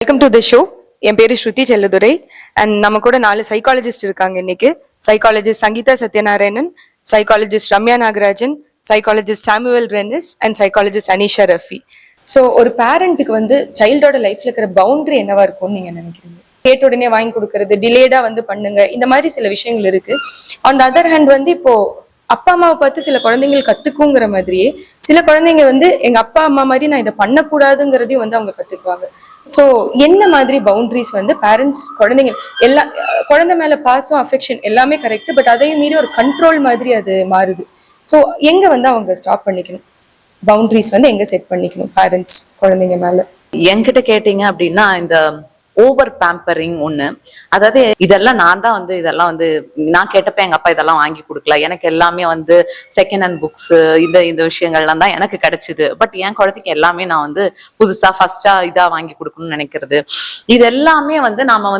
Welcome to the show. என் பேரு Shruti Chelladurai and நம்ம கூட 4 சைக்காலஜிஸ்ட் இருக்காங்க இன்னைக்கு. Psychologist Sangeetha Sathyanarayanan, psychologist Ramya Nagarajan, psychologist Samuel Renis and psychologist Anisha Rafi. So ஒரு பேரண்ட்டுக்கு சைல்டோட லைஃப்ல இருக்கிற பவுண்டரி என்னவா இருக்கும்னு நீங்க நினைக்கிறீங்க? கேட்ட உடனே வாங்கி கொடுக்கறது, டிலேடா பண்ணுங்க, இந்த மாதிரி சில விஷயங்கள் இருக்கு. ஆன் த அதர் ஹேண்ட் இப்போ அப்பா அம்மாவை பார்த்து சில குழந்தைகள் கத்துக்குங்கிற மாதிரியே சில குழந்தைங்க எங்க அப்பா அம்மா மாதிரி நான் இதை பண்ணக்கூடாதுங்கிறதையும் அவங்க கத்துக்குவாங்க. ஸோ என்ன மாதிரி பவுண்டரிஸ் பேரண்ட்ஸ் குழந்தைங்க குழந்தை மேல பாசம் அஃபெக்ஷன் எல்லாமே கரெக்ட், பட் அதையும் மீறி ஒரு கண்ட்ரோல் மாதிரி அது மாறுது. ஸோ எங்க அவங்க ஸ்டாப் பண்ணிக்கணும், பவுண்டரிஸ் எங்க செட் பண்ணிக்கணும் பேரண்ட்ஸ் குழந்தைங்க மேல? என்கிட்ட கேட்டீங்க அப்படின்னா இந்த ஓவர் பேம்பரிங் ஒண்ணு, அதாவது இதெல்லாம் நான் தான் இதெல்லாம் நான் கேட்டப்ப எங்க அப்பா இதெல்லாம் வாங்கி கொடுக்கல, எனக்கு எல்லாமே செகண்ட் ஹேண்ட் புக்ஸ் இந்த விஷயங்கள்லாம் தான் எனக்கு கிடைச்சது, பட் என் குழந்தைக்கு எல்லாமே நான் புதுசா ஃபர்ஸ்டா இதா வாங்கி கொடுக்கணும்னு நினைக்கிறது, இது எல்லாமே நாம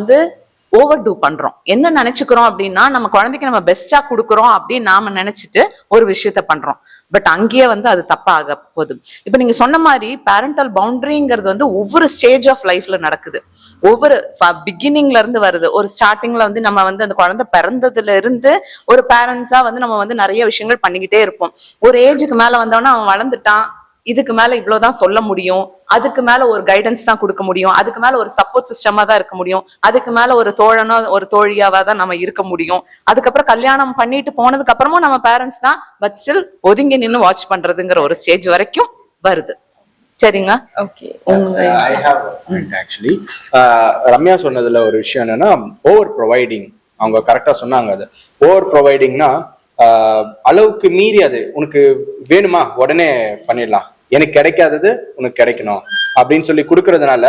ஓவர் டூ பண்றோம். என்ன நினைச்சுக்கிறோம் அப்படின்னா நம்ம குழந்தைக்கு நம்ம பெஸ்டா கொடுக்குறோம் அப்படின்னு நாம நினைச்சிட்டு ஒரு விஷயத்த பண்றோம், பட் அங்கேயே அது தப்பா ஆக போகுது. இப்ப நீங்க சொன்ன மாதிரி பேரண்டல் பவுண்டரிங்கிறது ஒவ்வொரு ஸ்டேஜ் ஆஃப் லைஃப்ல நடக்குது, ஒவ்வொரு பிகினிங்ல இருந்து வருது. ஒரு ஸ்டார்டிங்ல நம்ம அந்த குழந்தை பிறந்ததுல இருந்து ஒரு பேரண்ட்ஸா நம்ம நிறைய விஷயங்கள் பண்ணிக்கிட்டே இருப்போம். ஒரு ஏஜுக்கு மேல வந்தோன்னா அவன் வளர்ந்துட்டான், இதுக்கு மேல இவ்வளவுதான் சொல்ல முடியும், அதுக்கு மேல ஒரு கைடன்ஸ் தான் கொடுக்க முடியும், அதுக்கு மேல ஒரு சப்போர்ட் சிஸ்டமா தான் இருக்க முடியும், அதுக்கு மேல ஒரு தோழனோ ஒரு தோழியாவா தான் நம்ம இருக்க முடியும். அதுக்கப்புறம் கல்யாணம் பண்ணிட்டு போனதுக்கு அப்புறமும் நம்ம பேரண்ட்ஸ் தான், பட் ஸ்டில் ஒதுங்கி நின்று வாட்ச் பண்றதுங்கிற ஒரு ஸ்டேஜ் வரைக்கும் வருது. சரிங்களா? ஓகே. ஆக்சுவலி ரம்யா சொன்னதுல ஒரு விஷயம் என்னன்னா ஓவர் ப்ரொவைடிங். அவங்க கரெக்டா சொன்னாங்க. அது ஓவர் ப்ரொவைடிங்னா அளவுக்கு மீறி அது உனக்கு வேணுமா உடனே பண்ணிடலாம், எனக்கு கிடைக்காதது உனக்கு கிடைக்கணும் அப்படின்னு சொல்லி கொடுக்கறதுனால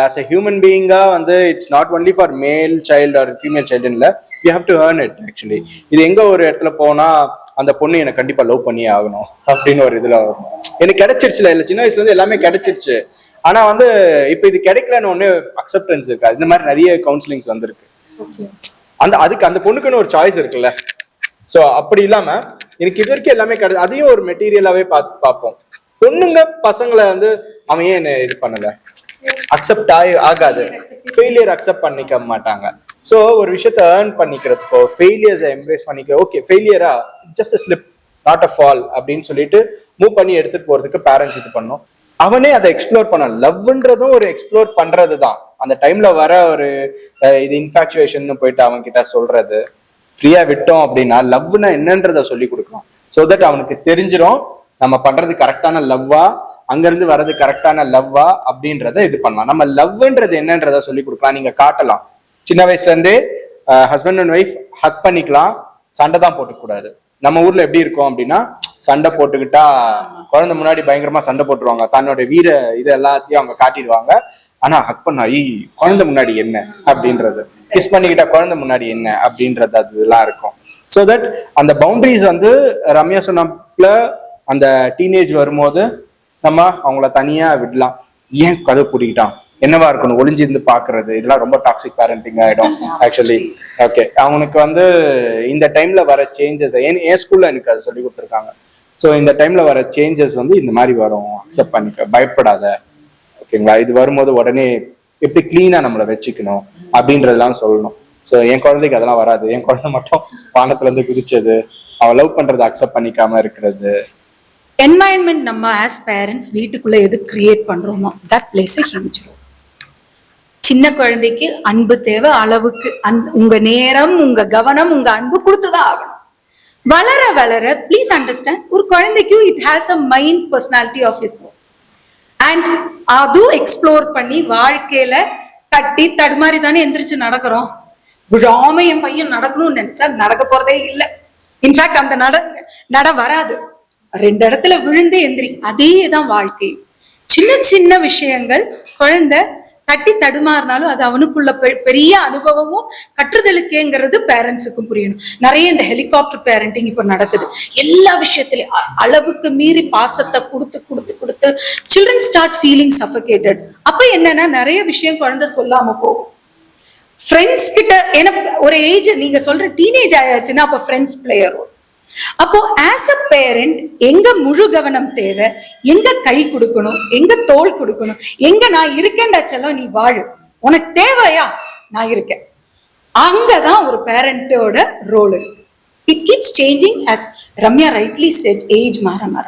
ஆஸ் எ ஹியூமன் பீயிங்கா it's not only for male child or female child இல்ல, you have to earn it. Actually இது எங்க ஒரு இடத்துல போனா அந்த பொண்ணு எனக்கு கண்டிப்பா லவ் பண்ணியே ஆகணும் அப்படின்னு ஒரு இதுல வரும். எனக்கு கிடைச்சிருச்சுல, இல்ல சின்ன வயசுல இருந்து எல்லாமே கிடைச்சிருச்சு, ஆனா இப்ப இது கிடைக்கலன்னு ஒண்ணு அக்செப்டன்ஸ் இருக்கா? இந்த மாதிரி நிறைய கவுன்சிலிங்ஸ் வந்திருக்கு. அதுக்கு அந்த பொண்ணுக்குன்னு ஒரு சாய்ஸ் இருக்குல்ல. சோ அப்படி இல்லாம எனக்கு இது வரைக்கும் எல்லாமே கிடையாது, அதையும் ஒரு மெட்டீரியலாவே பார்ப்போம். பொண்ணுங்க பசங்களை அவன் ஏன் என்ன இது பண்ணல, அக்செப்ட் ஆகாது, ஃபெயிலியர் அக்செப்ட் பண்ணிக்க மாட்டாங்க. சோ ஒரு விஷயத்த ஏர்ன் பண்ணிக்கிறதுக்கோ ஃபெயிலியர்ஸ் எம்ப்ரேஸ் பண்ணிக்க, ஓகே ஃபெயிலியரா just a slip not a fall அப்படின்னு சொல்லிட்டு மூவ் பண்ணி எடுத்துட்டு போறதுக்கு பேரண்ட்ஸ் இது பண்ணும். அவனே அதை எக்ஸ்ப்ளோர் பண்ண, லவ்ன்றதும் ஒரு எக்ஸ்ப்ளோர் பண்றதுதான். அந்த டைம்ல வர ஒரு இது இன்ஃபாக்சுவேஷன் போயிட்டு அவன் கிட்ட சொல்றது, ஃப்ரீயா விட்டோம் அப்படின்னா லவ்னா என்னன்றத சொல்லி கொடுக்கலாம். சோ தட் அவனுக்கு தெரிஞ்சிடும் நம்ம பண்றது கரெக்டான லவ்வா, அங்க இருந்து வர்றது கரெக்டான லவ்வா அப்படின்றத இது பண்ணலாம். நம்ம லவ்ன்றது என்னன்றத சொல்லி கொடுக்கலாம், நீங்க காட்டலாம். சின்ன வயசுல இருந்தே ஹஸ்பண்ட் அண்ட் ஒய்ஃப் ஹக் பண்ணிக்கலாம், சண்டை தான் போட்டுக்கூடாது. நம்ம ஊர்ல எப்படி இருக்கும் அப்படின்னா, சண்டை போட்டுக்கிட்டா குழந்தை முன்னாடி பயங்கரமா சண்டை போட்டுருவாங்க, தன்னோட வீர இது எல்லாத்தையும் அவங்க காட்டிடுவாங்க. ஆனா ஹக் பண்ணா குழந்தை முன்னாடி என்ன அப்படின்றது, கிஸ் பண்ணிக்கிட்டா குழந்தை முன்னாடி என்ன அப்படின்றது அதெல்லாம் இருக்கும். ஸோ தட் அந்த பவுண்டரிஸ் ரம்யா சொன்னப்பல அந்த டீனேஜ் வரும்போது நம்ம அவங்கள தனியா விடலாம். ஏன் கதை பூட்டிக்கிட்டான், என்னவா இருக்கணும், ஒளிஞ்சிருந்து பாக்குறது, இதெல்லாம் ரொம்ப டாக்ஸிக் பேரண்டிங் ஆயிடும் ஆக்சுவலி. ஓகே, அவனுக்கு இந்த டைம்ல வர சேஞ்சஸ் என் ஸ்கூல்ல எனக்கு அதை சொல்லி கொடுத்துருக்காங்க. ஸோ இந்த டைம்ல வர சேஞ்சஸ் இந்த மாதிரி வரும், அக்செப்ட் பண்ணிக்க, பயப்படாத, ஓகேங்களா? இது வரும்போது உடனே எப்படி கிளீனா நம்மளை வச்சுக்கணும் அப்படின்றதெல்லாம் சொல்லணும். ஸோ என் குழந்தைக்கு அதெல்லாம் வராது, என் குழந்தை மட்டும் வானத்துல இருந்து குதிச்சது, அவன் லவ் பண்றதை அக்செப்ட் பண்ணிக்காம இருக்கிறது. என்வாயன்மெண்ட் நம்ம ஆஸ் பேரண்ட்ஸ் வீட்டுக்குள்ள எது கிரியேட் பண்றோமோ that plays a huge role. சின்ன குழந்தைக்கு அன்பு தேவை, அளவுக்கு உங்க நேரம், உங்க கவனம், உங்க அன்பு கொடுத்துதான் ஆகணும். வளர வளர ப்ளீஸ் அண்டர்ஸ்டாண்ட், ஒரு குழந்தைக்கும் it has a mind personality of its own. And அதுவும் எக்ஸ்ப்ளோர் பண்ணி வாழ்க்கையில தட்டி தடுமாறி தானே எந்திரிச்சு நடக்கிறோம். விழாம என் பையன் நடக்கணும்னு நினைச்சா நடக்க போறதே இல்லை. இன்ஃபேக்ட் அந்த நட வராது. 2 இடத்துல விழுந்து எந்திரி, அதேதான் வாழ்க்கை. சின்ன சின்ன விஷயங்கள் குழந்தை தட்டி தடுமாறினாலும் அது அவனுக்குள்ள பெரிய அனுபவமும் கற்றுதலுக்கேங்கிறது பேரண்ட்ஸுக்கும் புரியணும். நிறைய இந்த ஹெலிகாப்டர் பேரண்டிங் இப்ப நடக்குது. எல்லா விஷயத்திலயும் அளவுக்கு மீறி பாசத்தை கொடுத்து கொடுத்து கொடுத்து சில்ட்ரன் ஸ்டார்ட் ஃபீலிங் சஃபகேட்டட். அப்ப என்னன்னா நிறைய விஷயம் குழந்தை சொல்லாம போகும். ஃப்ரெண்ட்ஸ் கிட்ட, ஏன்னா ஒரு ஏஜ் நீங்க சொல்ற டீனேஜ் ஆயாச்சுன்னா அப்ப ஃப்ரெண்ட்ஸ் பிளே ரோல். அப்போ ஆஸ் அ பேரண்ட் எங்க முழு கவனம் தேவை, எங்க கை கொடுக்கணும், எங்க தோள் கொடுக்கணும், எங்க நான் இருக்கேன்டா செல்லம் நீ வாழு, உனக்கு தேவையா நான் இருக்கேன், அங்கதான் ஒரு பேரண்டோட ரோல் இருக்கு. It keeps changing as Ramya rightly said, age மாற மாற.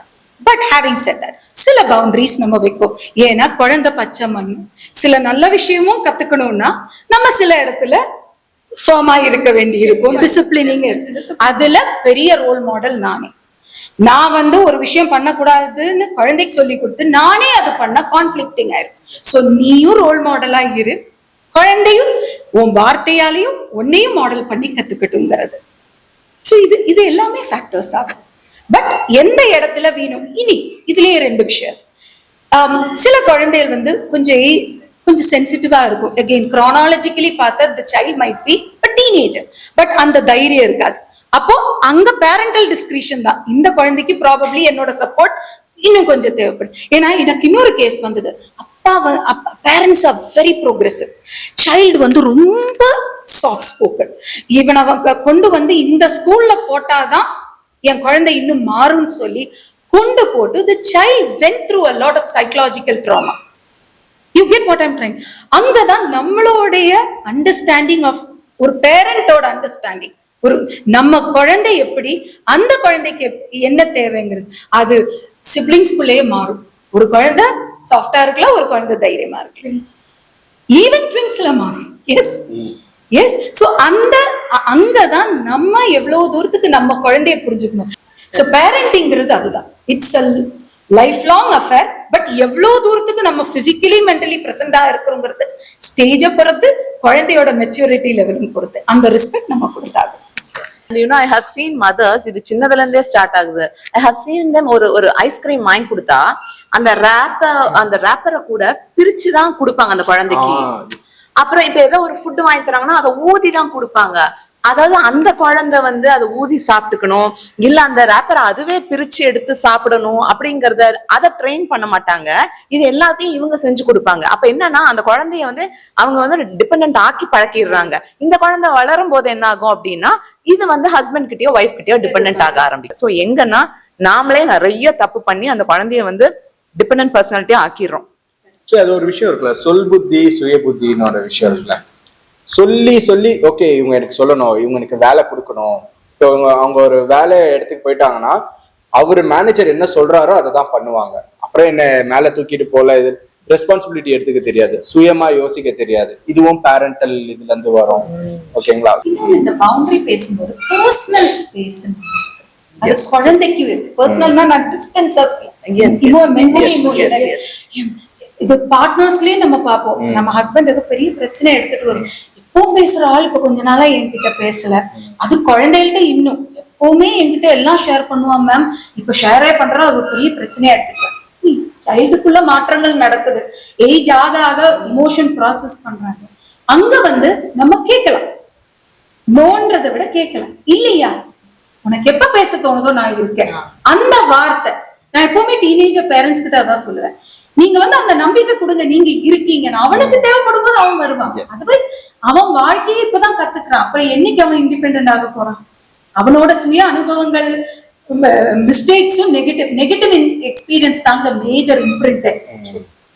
பட் ஹேவிங் செட் தட் சில பவுண்டரிஸ் நம்ம வைப்போம். ஏன்னா குழந்தை பச்சை மண், சில நல்ல விஷயமும் கத்துக்கணும்னா நம்ம சில இடத்துல ஃபார்மா இருக்க வேண்டி இருக்கும், டிசிப்ளினிங் இருக்கு. அதுல பெரிய ரோல் மாடல் நானே. நான் ஒரு விஷயம் பண்ணக்கூடாதுன்னு குழந்தைக்கு சொல்லி கொடுத்து நானே அது பண்ண கான்ஃபிளிக்டிங் ஆயிருக்கும். சோ நீயும் ரோல் மாடலா இரு, குழந்தையும் உன் வார்த்தையாலையும் உன்னையும் மாடல் பண்ணி கத்துக்கட்டுங்கிறது. சோ இது எல்லாமே ஃபேக்டர்ஸ் ஆகும். பட் எந்த இடத்துல வேணும், இனி இதுலயே 2 விஷயம். சில குழந்தைகள் கொஞ்சம் சென்சிட்டிவா இருக்கும். அகெயின் chronologically பார்த்தா the child might be a teenager, but அந்த தைரியம் இருக்காது. அப்போ அங்க பேரண்டல் டிஸ்கிரிஷன் தான். இந்த குழந்தைக்கு ப்ராபப்ளி என்னோட சப்போர்ட் இன்னும் கொஞ்சம் தேவைப்படும். ஏன்னா எனக்கு இன்னொரு கேஸ் வந்தது. Parents are very progressive, child ரொம்ப சாஃப்ட் ஸ்போக்கன். இவனை கொண்டு இந்த ஸ்கூல்ல போட்டாதான் என் குழந்தை இன்னும் மாறும்னு சொல்லி கொண்டு போட்டு the child went through a lot of psychological trauma. You get what I'm trying? அங்கதான் நம்மளுடைய அண்டர்ஸ்டாண்டிங் ஆஃப் ஒரு பேரண்டோட அண்டர்ஸ்டாண்டிங், ஒரு நம்ம குழந்தை எப்படி, அந்த குழந்தைக்கு என்ன தேவைங்கிறது அது சிப்ளிங்ஸ்குள்ளேயே மாறும். ஒரு குழந்தை சாஃப்டா இருக்கலாம், ஒரு குழந்தை தைரியமா இருக்கலாம், ஈவன் ட்வின்ஸ்ல மாறும். S S. சோ அங்கதான் நம்ம எவ்வளவு தூரத்துக்கு நம்ம குழந்தைய புரிஞ்சுக்கணும். சோ பேரண்டிங்கிறது அதுதான். It's a life long affair. But எவ்வளவு தூரத்துக்கு நம்ம பிசிக்கலி மென்டலி பிரசண்டா இருக்கிறோங்கிறது ஸ்டேஜை பொறுத்து, குழந்தையோட மெச்சூரிட்டி லெவலிங் பொறுத்து அந்த ரெஸ்பெக்ட் நம்ம கொடுத்தாங்க. I have seen mothers, இது சின்னதுல இருந்தே ஸ்டார்ட் ஆகுது. I have seen them ஒரு ஐஸ்கிரீம் வாங்கி கொடுத்தா அந்த ரேப்பரை கூட பிரிச்சுதான் கொடுப்பாங்க அந்த குழந்தைக்கு. அப்புறம் இப்ப ஏதோ ஒரு ஃபுட் வாங்கி தராங்கன்னா அதை ஊதி தான் கொடுப்பாங்க. அதாவது அந்த குழந்தை அதை ஊதி சாப்பிட்டுக்கணும், இல்ல அந்த ரேப்பரை அதுவே பிரிச்சு எடுத்து சாப்பிடணும் அப்படிங்கறத அதை ட்ரெயின் பண்ண மாட்டாங்க. இது எல்லாத்தையும் இவங்க செஞ்சு கொடுப்பாங்க. அப்ப என்னன்னா அந்த குழந்தைய அவங்க டிபெண்ட் ஆக்கி பழக்கிடுறாங்க. இந்த குழந்தை வளரும் போது என்ன ஆகும் அப்படின்னா இது ஹஸ்பண்ட் கிட்டயோ ஒய்ஃப் கிட்டயோ டிபெண்ட் ஆக ஆரம்பிக்கும். சோ எங்கன்னா நாமளே நிறைய தப்பு பண்ணி அந்த குழந்தைய டிபெண்டன்ட் பர்சனாலிட்டியா ஆக்கிடுறோம். அது ஒரு விஷயம் இருக்குல்ல, சொல் புத்தி சுய புத்தின்னு ஒரு விஷயம் இருக்குல்ல. சொல்லி ஓகே இவங்க எனக்கு சொல்லணும், இவங்க எனக்கு வேலை கொடுக்கணும். இப்போ அவங்க ஒரு வேலை இடத்துக்கு போயிட்டாங்கன்னா அவரு மேனேஜர் என்ன சொல்றாரோ அதை தான் பண்ணுவாங்க. அப்புறம் என்ன மேல தூக்கிட்டு போல, இது ரெஸ்பான்சிபிலிட்டி எடுத்துக்க தெரியாது, சுயமா யோசிக்க தெரியாது. இதுவும் பேரண்டல் இதுல இருந்து வரும். ஓகேங்களா? இந்த பவுண்டரி பேசும்போது பர்சனல் ஸ்பேஸ் அது குழந்தைக்கு பர்சனல்னா நான் டிஸ்டன்ஸா மென்டலி எமோஷனல் இது பார்ட்னர்ஸ்லயே நம்ம பார்ப்போம். நம்ம ஹஸ்பண்ட் ஏதோ பெரிய பிரச்சனை எடுத்துட்டு வரும், எப்பவும் பேசுற ஆள் இப்ப கொஞ்ச நாளா என்கிட்ட பேசல. அது குழந்தைகள்கிட்ட இன்னும் எப்பவுமே என்கிட்ட எல்லாம் ஷேர் பண்ணுவான் மேம், இப்ப ஷேரே பண்றோம், அது பெரிய பிரச்சனையா எடுத்துக்கலாம். சைல்டுக்குள்ள மாற்றங்கள் நடக்குது, ஏஜ் ஆக ஆக இமோஷன் ப்ராசஸ் பண்றாங்க. அங்க நம்ம கேட்கலாம், நோன்றதை விட கேட்கலாம். இல்லையா உனக்கு எப்ப பேச தோணுதோ நான் இருக்கேன், அந்த வார்த்தை. நான் எப்பவுமே டீனேஜர் பேரண்ட்ஸ் கிட்ட அதான் சொல்லுவேன், நீங்க அந்த நம்பிக்கை கொடுங்க, நீங்க இருக்கீங்க, அவனுக்கு தேவைப்படும் போது அவன் வருவான். அதர்வைஸ் அவன் வாழ்க்கையை இப்பதான் கத்துக்கிறான், அப்புறம் என்னைக்கு அவன் இண்டிபெண்டன்ட் ஆக போறான்? அவனோட சுய அனுபவங்கள், மிஸ்டேக்ஸும் நெகட்டிவ் எக்ஸ்பீரியன்ஸ் தாங்க மேஜர் இம்ப்ரிண்ட்.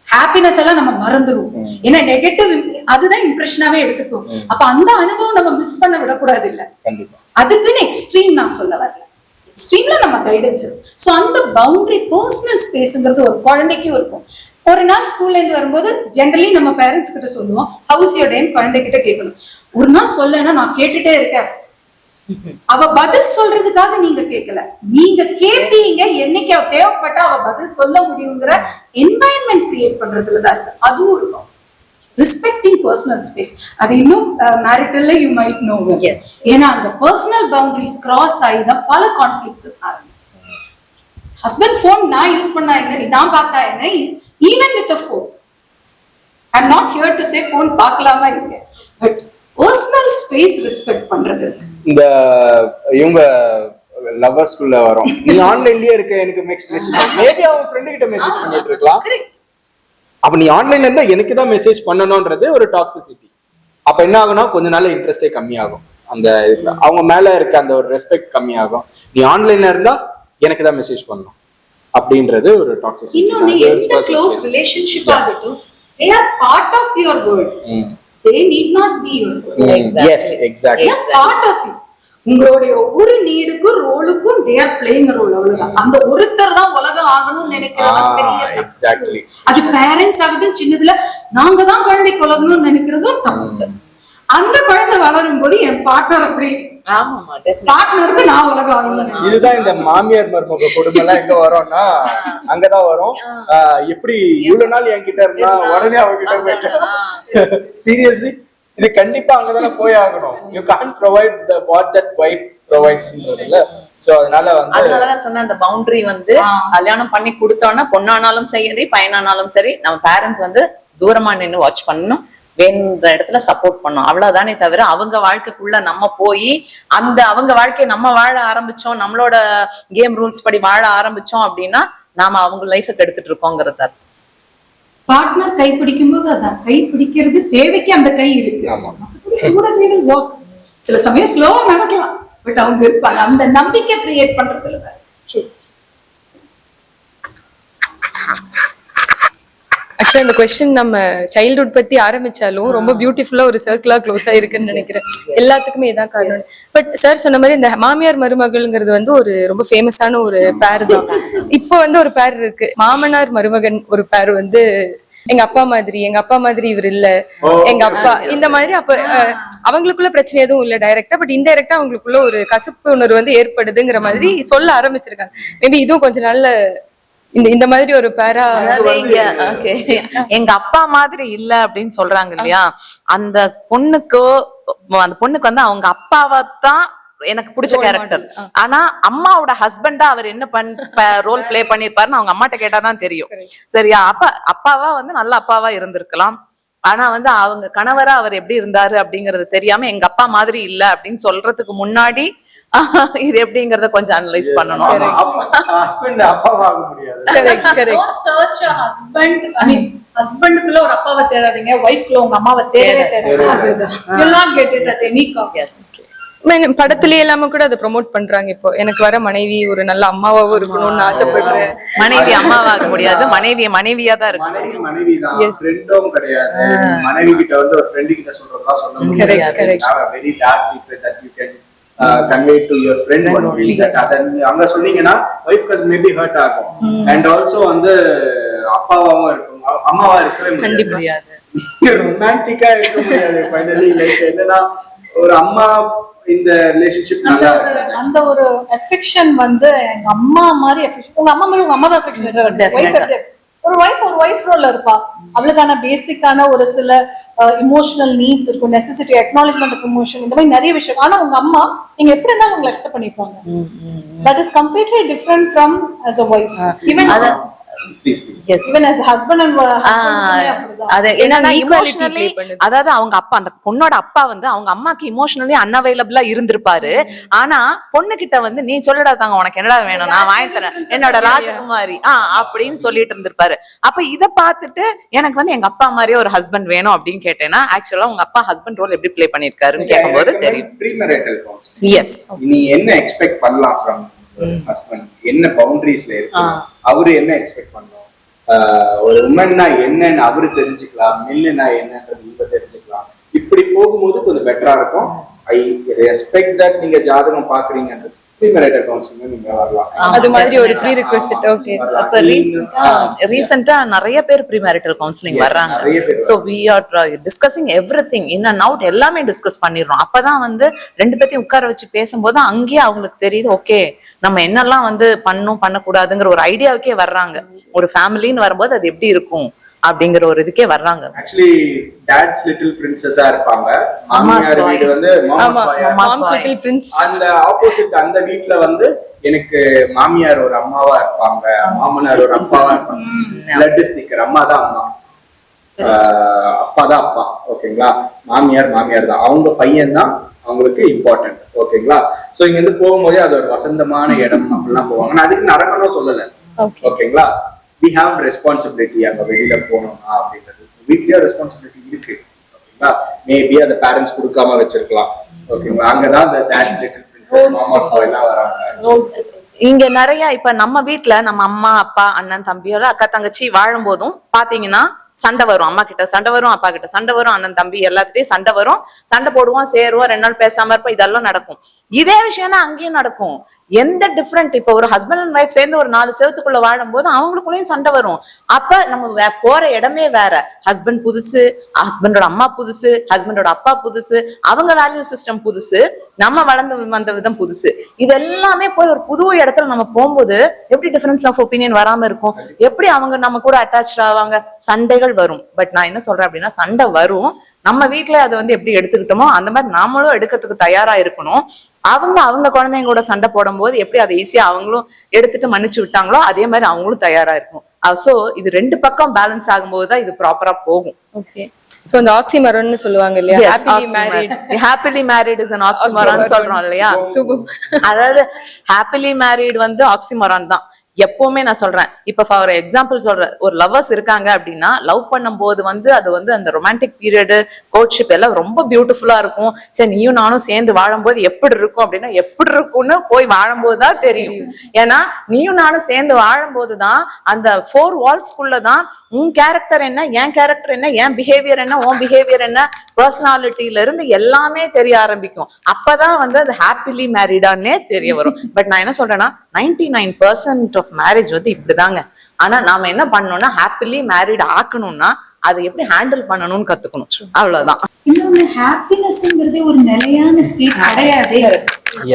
ஹாப்பினஸ் எல்லாம் நம்ம மறந்துடுவோம், ஏன்னா நெகட்டிவ் அதுதான் இம்ப்ரெஷனாவே எடுத்துக்கும். அப்ப அந்த அனுபவம் நம்ம மிஸ் பண்ண விடக்கூடாது. இல்ல அதுக்குன்னு எக்ஸ்ட்ரீம் நான் சொல்ல வரல, எக்ஸ்ட்ரீம்ல நம்ம கைடன்ஸ் இருக்கும். ஸோ அந்த பவுண்டரி பர்சனல் ஸ்பேஸ்ங்கிறது ஒரு குழந்தைக்கும் இருக்கும். ஒரு நாள் ஸ்கூல்ல இருந்து வரும்போது ஜென்ரலி நம்ம பேரண்ட்ஸ் கிட்ட சொல்லுவோம் ஹவுஸ் யோர் டேன்னு குழந்தைகிட்ட கேட்கணும். ஒரு நாள் சொல்லனா நான் கேட்டுட்டே இருக்கேன், அவ பதில் சொல்றதுக்காக நீங்க கேட்கல, நீங்க கேட்பீங்க, என்னைக்கு அவ தேவைப்பட்டா அவ பதில் சொல்ல முடியுங்கிற என்வாயன்மெண்ட் கிரியேட் பண்றதுலதான் இருக்கு. அதுவும் இருக்கும். ரெஸ்பெக்டிங் பர்சனல் ஸ்பேஸ், அது இன்னும் மேரிட்டல்ல யூ மைட் நோ. ஏன்னா அந்த பர்சனல் பவுண்டரிஸ் கிராஸ் ஆகிதான் பல கான்ஃபிளிக்ட்ஸ் ஆரம்பிக்கும். ஹஸ்பண்ட் போன் நான் யூஸ் பண்ணா என்ன, நான் பார்த்தா என்ன, even with phone I'm not here to say phone பார்க்கலாமா இல்லை, பட் பர்சனல் ஸ்பேஸ் ரெஸ்பெக்ட் பண்றது. இந்த இவங்க லவ்வர்ஸ்குள்ள வரும், நீ ஆன்லைன்லயே இருக்க, எனக்கு மெசேஜ் மேபி அவன் ஃப்ரெண்ட் கிட்ட மெசேஜ் பண்ணிட்டு இருக்கலாம். அப்ப நீ ஆன்லைன்ல இருந்தா எனக்கு தான் மெசேஜ் பண்ணணும்ன்றது ஒரு டாக்ஸிசிட்டி. அப்ப என்ன ஆகும்னா கொஞ்ச நாள் இன்ட்ரெஸ்டே கம்மியாகும், அந்த அவங்க மேல இருக்க அந்த ஒரு ரெஸ்பெக்ட் கம்மியாகும். நீ ஆன்லைன்ல இருந்தா எனக்கு தான் மெசேஜ் பண்ணணும் அப்படின்றது ஒரு டாக்ஸிசிட்டி. இன்னொன்னு எந்த க்ளோஸ் ரிலேஷன்ஷிப் ஆகட்டும், they are part of your world. They need not be your world. Yes exactly. They are part of you. உங்களுடைய ஒவ்வொரு நீடுக்கும் ரோலுக்கும் they are playing a role. அவ்வளவுதான். அந்த ஒருத்தர் தான் உலகம் ஆகணும்னு நினைக்கிறது பெரிய தப்பு. எக்ஸாக்ட்லி. அது பேரண்ட்ஸ் ஆகட்டும், சின்னதுல நாங்க தான் குழந்தைக்கு உலகணும்னு நினைக்கிறதும் தப்பு. அந்த குழந்தை வளரும் போது என் பார்ட்னர் அப்படி பார்ட்னருக்கு நான் உலகம் ஆகணும். இதுதான் இந்த மாமியார் மருமக கொடுமை எல்லாம் எங்க வரோம்னா அங்கதான் வரும். எப்படி இவ்வளவு நாள் என்கிட்ட இருந்தா உடனே அவகிட்ட போயிட்டேன். சீரியஸ்லி இது கண்டிப்பா அங்கதானே போய் ஆகணும். You can't provide the what that wife ப்ரொவைட்ஸ்ன்றதுல. சோ அதனாலதான் சொன்ன அந்த பவுண்டரி வந்து கல்யாணம் பண்ணி கொடுத்தோம்னா பொண்ணானாலும் சரி பையனானாலும் சரி நம்ம பேரண்ட்ஸ் வந்து தூரமா நின்னு வாட்ச் பண்ணணும், வேணுன்ற இடத்துல சப்போர்ட் பண்ணும். அவ்வளவுதானே தவிர அவங்க வாழ்க்கைக்குள்ள நம்ம போய் அந்த அவங்க வாழ்க்கையை நம்ம வாழ ஆரம்பிச்சோம், நம்மளோட கேம் ரூல்ஸ் படி வாழ ஆரம்பிச்சோம் அப்படின்னா நாம அவங்க லைஃபை கெடுத்துட்டு இருக்கோங்கிறது அர்த்தம். பார்ட்னர் கை பிடிக்கும் போது அதான் கை பிடிக்கிறது தேவைக்கு அந்த கை இருக்கு. சில சமயம் ஸ்லோவா நடக்கலாம், பட் அவங்க இருப்பாங்க. அந்த நம்பிக்கை கிரியேட் பண்றதுல தான். ஆக்சுவலா இந்த கொஸ்டின் நம்ம சைல்ட்ஹுட் பத்தி ஆரம்பிச்சாலும் ரொம்ப பியூட்டிஃபுல்லா ஒரு சர்க்கிளா க்ளோஸ் ஆயிருக்குன்னு நினைக்கிறேன். எல்லாத்துக்குமே இதான் காரணம். பட் சார் சொன்ன மாதிரி இந்த மாமியார் மருமகள்ங்கிறது வந்து ஒரு ரொம்ப ஃபேமஸான ஒரு பேர் தான். இப்போ வந்து ஒரு பேர் இருக்கு, மாமனார் மருமகன் ஒரு பேர் வந்து எங்க அப்பா மாதிரி இவர் இல்ல, எங்க அப்பா இந்த மாதிரி. அப்ப அவங்களுக்குள்ள பிரச்சனை எதுவும் இல்ல டைரக்டா, பட் இன்டைரக்டா அவங்களுக்குள்ள ஒரு கசப்பு உணர்வு வந்து ஏற்படுதுங்கிற மாதிரி சொல்ல ஆரம்பிச்சிருக்காங்க. மேபி இதுவும் கொஞ்ச நாள்ல இந்த மாதிரி ஒரு பேரா. எங்க அப்பா மாதிரி இல்ல அப்படின்னு சொல்றாங்க இல்லையா, அந்த பொண்ணுக்கு வந்து அவங்க அப்பாவை தான் எனக்கு பிடிச்ச கேரக்டர். ஆனா அம்மாவோட ஹஸ்பண்டா அவர் என்ன ரோல் பிளே பண்ணிருப்பாருன்னு அவங்க அம்மாட்ட கேட்டாதான் தெரியும். சரியா? அப்பாவா வந்து நல்ல அப்பாவா இருந்திருக்கலாம், ஆனா வந்து அவங்க கணவரா அவர் எப்படி இருந்தாரு அப்படிங்கறது தெரியாம எங்க அப்பா மாதிரி இல்ல அப்படின்னு சொல்றதுக்கு முன்னாடி இது எப்படிங்கறத கொஞ்சம் அனலைஸ் பண்ணணும். ஹஸ்பண்டுக்குள்ள ஒரு அப்பாவை தேடாதீங்க, ஒய்ஃப்குள்ள உங்க அம்மாவை தேடவே தேடாதீங்க. படத்திலேயே எல்லாமே கூட அதை ப்ரொமோட் பண்றாங்க. இப்போ எனக்கு வர மனைவி ஒரு நல்ல அம்மாவாவும் இருக்கணும்னு ஆசைப்படுறேன். மனைவி அம்மாவாக முடியாது, மனைவியா தான் இருக்கு. மனைவி தான் ஃப்ரெண்டும் கிடையாது. மனைவி கிட்ட வந்து ஒரு ஃப்ரெண்ட் கிட்ட சொல்றதா சொல்ல முடியாது. Very dark secret that you can convey to your friend only. அங்க சொன்னீங்கன்னா வைஃப்க்கு அது மேபி ஹர்ட் ஆகும். அண்ட் ஆல்சோ வந்து அப்பாவாவும் இருக்கும், அம்மாவா இருக்கவே முடியாது, ரொமான்டிக்கா இருக்க முடியாது. ஃபைனலி லைக் என்னன்னா ஒரு அம்மா இந்த ரிலேஷன்ஷிப் அந்த ஒரு அஃபெக்ஷன் வந்து எங்க அம்மா மாதிரி அஃபெக்ஷன், உங்க அம்மா மாதிரி உங்க அம்மா அஃபெக்ஷன். ஒரு வைஃப் ரோல்ல இருப்பா, அவளுக்கான பேசிக்கான ஒரு சில இமோஷனல் நீட்ஸ் இருக்கும், நெசசிட்டி, அக்னாலஜ்மெண்ட் ஆஃப் இமோஷன், இந்த மாதிரி நிறைய விஷயம். ஆனா உங்க அம்மா நீங்க எப்படி இருந்தாலும் உங்களை அக்செப்ட் பண்ணிப்பாங்க. That is completely different from as a wife. Even as a husband and emotionally, அதாவது அவங்க அப்பா, அந்த பொண்ணோட அப்பா வந்து அவங்க அம்மாக்கு இமோஷனலி அன்அவைலபிளா இருந்திருப்பாரு. ஆனா பொண்ணு கிட்ட வந்து நீ சொல்லடா தாங்க, உனக்கு என்னடா வேணும், நான் வாங்கி தரேன், என்னோட ராஜகுமாரி அப்படின்னு சொல்லிட்டு இருந்திருப்பாரு. அப்ப இத பாத்துட்டு எனக்கு வந்து எங்க அப்பா மாதிரியே ஒரு ஹஸ்பண்ட் வேணும் அப்படின்னு கேட்டேன்னா, ஆக்சுவலா உங்க அப்பா ஹஸ்பண்ட் ரோல் எப்படி பிளே பண்ணிருக்காருன்னு கேட்கும்போது தெரியும். எஸ், நீ என்ன எக்ஸ்பெக்ட் பண்ணலாம் ஃப்ரம் ஹஸ்பண்ட், என்ன பவுண்டரிஸ்ல இருக்கு, அவரு என்ன எக்ஸ்பெக்ட் பண்ணும், ஒரு உமன்னா என்னன்னு அவரு தெரிஞ்சுக்கலாம், மில்லுனா என்னன்றது இவங்க தெரிஞ்சுக்கலாம். இப்படி போகும்போது கொஞ்சம் பெட்டரா இருக்கும். ஐ ரெஸ்பெக்ட் தட் நீங்க ஜாதகம் பாக்குறீங்கன்றது ப்ரீமெரிட்டல் கவுன்சிலிங் நீங்க வரலாம். அது மாதிரி ஒரு ப்ரீ ரிக்வெஸ்ட். ஓகே, அப்ப ரீசன்ட்டா நிறைய பேர் ப்ரீமெரிட்டல் கவுன்சிலிங் வர்றாங்க. So we are discussing everything in and out, எல்லாமே டிஸ்கஸ் பண்ணிடுறோம். அப்பதான் வந்து ரெண்டு பேத்தையும் உட்கார வச்சு பேசும்போது அங்கேயே அவங்களுக்கு தெரியுது, ஓகே நம்ம என்னெல்லாம் வந்து பண்ணக்கூடாதுங்கிற ஒரு ஐடியாவுக்கே வர்றாங்க. ஒரு ஃபேமிலின்னு வரும்போது அது எப்படி இருக்கும் அப்படிங்கிற ஒரு இதுக்கே வர்றாங்க. ஆக்சுவலி டாட்ஸ் லிட்டில் பிரின்சஸா இருப்பாங்க, மாமியார் வீடு வந்து மாம்ஸ் லிட்டில் பிரின்ஸ். அந்த ஆப்போசிட் அந்த வீட்ல வந்து எனக்கு மாமியார் ஒரு அம்மாவா இருப்பாங்க, மாமனார் ஒரு அப்பாவா இருப்பாங்க. பிளட் ஸ்டிக்கர், அம்மா தான் அம்மா, அப்பா தான் அப்பா. ஓகேங்களா? மாமியார் தான், அவங்க பையன் தான் அவங்களுக்கு இம்பார்ட்டன்ட். ஓகேங்களா? சோ இங்க இருந்து போகும்போதே அது ஒரு வசந்தமான இடம் அப்படிலாம் போவாங்க. நான் அதுக்கு நடக்கணும் சொல்லல. ஓகேங்களா? we have responsibility. அங்க வெளியில போனோம்னா அப்படின்றது வீட்லயே ரெஸ்பான்சிபிலிட்டி இருக்கு. ஓகேங்களா? மேபி அந்த பேரண்ட்ஸ் கொடுக்காம வச்சிருக்கலாம். ஓகேங்களா? அங்கதான் அந்த டாட்ஸ் லிட்டில் எல்லாம் வராங்க. இங்க நிறைய இப்ப நம்ம வீட்ல நம்ம அம்மா அப்பா அண்ணன் தம்பியோட அக்கா தங்கச்சி வாழும் போதும் பாத்தீங்கன்னா சண்டை வரும். அம்மா கிட்ட சண்டை வரும், அப்பா கிட்ட சண்டை வரும், அண்ணன் தம்பி எல்லாத்துலயும் சண்டை வரும். சண்டை போடுவோம், சேருவோம், 2 நாள் பேசாம இருப்போம், இதெல்லாம் நடக்கும். இதே விஷயம் தான் அங்கேயும் நடக்கும். எந்த டிஃப்ரெண்ட்? இப்ப ஒரு ஹஸ்பண்ட் அண்ட் ஒய்ஃப் சேர்ந்து ஒரு 4 செவத்துக்குள்ள வாழும் போது அவங்களுக்குள்ளயும் சண்டை வரும். அப்ப நம்ம போற இடமே வேற. ஹஸ்பண்ட் புதுசு, ஹஸ்பண்டோட அம்மா புதுசு, ஹஸ்பண்டோட அப்பா புதுசு, அவங்க வேல்யூ சிஸ்டம் புதுசு, நம்ம வளர்ந்து வந்த விதம் புதுசு. இது எல்லாமே போய் ஒரு புது இடத்துல நம்ம போகும்போது எப்படி டிஃபரன்ஸ் ஆஃப் ஒப்பீனியன் வராம இருக்கும்? எப்படி அவங்க நம்ம கூட அட்டாச் ஆவாங்க? சண்டைகள் வரும். பட் நான் என்ன சொல்றேன் அப்படின்னா, சண்டை வரும், நம்ம வீட்டுல அதை வந்து எப்படி எடுத்துக்கிட்டோமோ அந்த மாதிரி நாமளும் எடுக்கிறதுக்கு தயாரா இருக்கணும். அவங்க குழந்தைங்க கூட சண்டை போடும் போது எப்படி அதை ஈஸியா அவங்களும் எடுத்துட்டு மன்னிச்சு விட்டாங்களோ அதே மாதிரி அவங்களும் தயாரா இருக்கும். சோ இது 2 பக்கம் பேலன்ஸ் ஆகும்போது தான் இது ப்ராப்பரா போகும். ஓகே. சோ அந்த ஆக்சிமரோன்னு சொல்லுவாங்க இல்லையா, happily married. Happily married is an oxymoron சொல்றோம் இல்லையா? அதாவது ஹாப்பிலி மேரிட் வந்து ஆக்சிமரான் தான். எப்பவுமே நான் சொல்றேன், இப்ப ஃபார் எக்ஸாம்பிள் சொல்றேன், ஒரு லவ்வர்ஸ் இருக்காங்க அப்படின்னா லவ் பண்ணும் போது வந்து அது வந்து அந்த ரொமான்டிக் பீரியடு, கோட்ஷிப் எல்லாம் ரொம்ப பியூட்டிஃபுல்லா இருக்கும். சரி நீயும் நானும் சேர்ந்து வாழும்போது எப்படி இருக்கும் அப்படின்னா, எப்படி இருக்கும்னு போய் வாழும்போது தான் தெரியும். ஏன்னா நீயும் நானும் சேர்ந்து வாழும்போதுதான் அந்த 4 வால்ஸ்குள்ளதான் உன் கேரக்டர் என்ன, என் கேரக்டர் என்ன, என் பிஹேவியர் என்ன, உன் பிஹேவியர் என்ன, பர்சனாலிட்டியில இருந்து எல்லாமே தெரிய ஆரம்பிக்கும். அப்பதான் வந்து அது ஹாப்பிலி மேரிடான்னே தெரிய வரும். பட் நான் என்ன சொல்றேன்னா 99% ஆஃப் மேரேஜ் வந்து இப்படிதாங்க. ஆனா நாம என்ன பண்ணணும்னா ஹாப்பிலி மேரிட் ஆக்கணும்னா அதை எப்படி ஹேண்டில் பண்ணணும்னு கத்துக்கணும். அவ்வளவுதான். இன்னொன்னு, ஹாப்பினஸ்ங்கிறதே ஒரு நிலையான ஸ்டேட் கிடையாதே.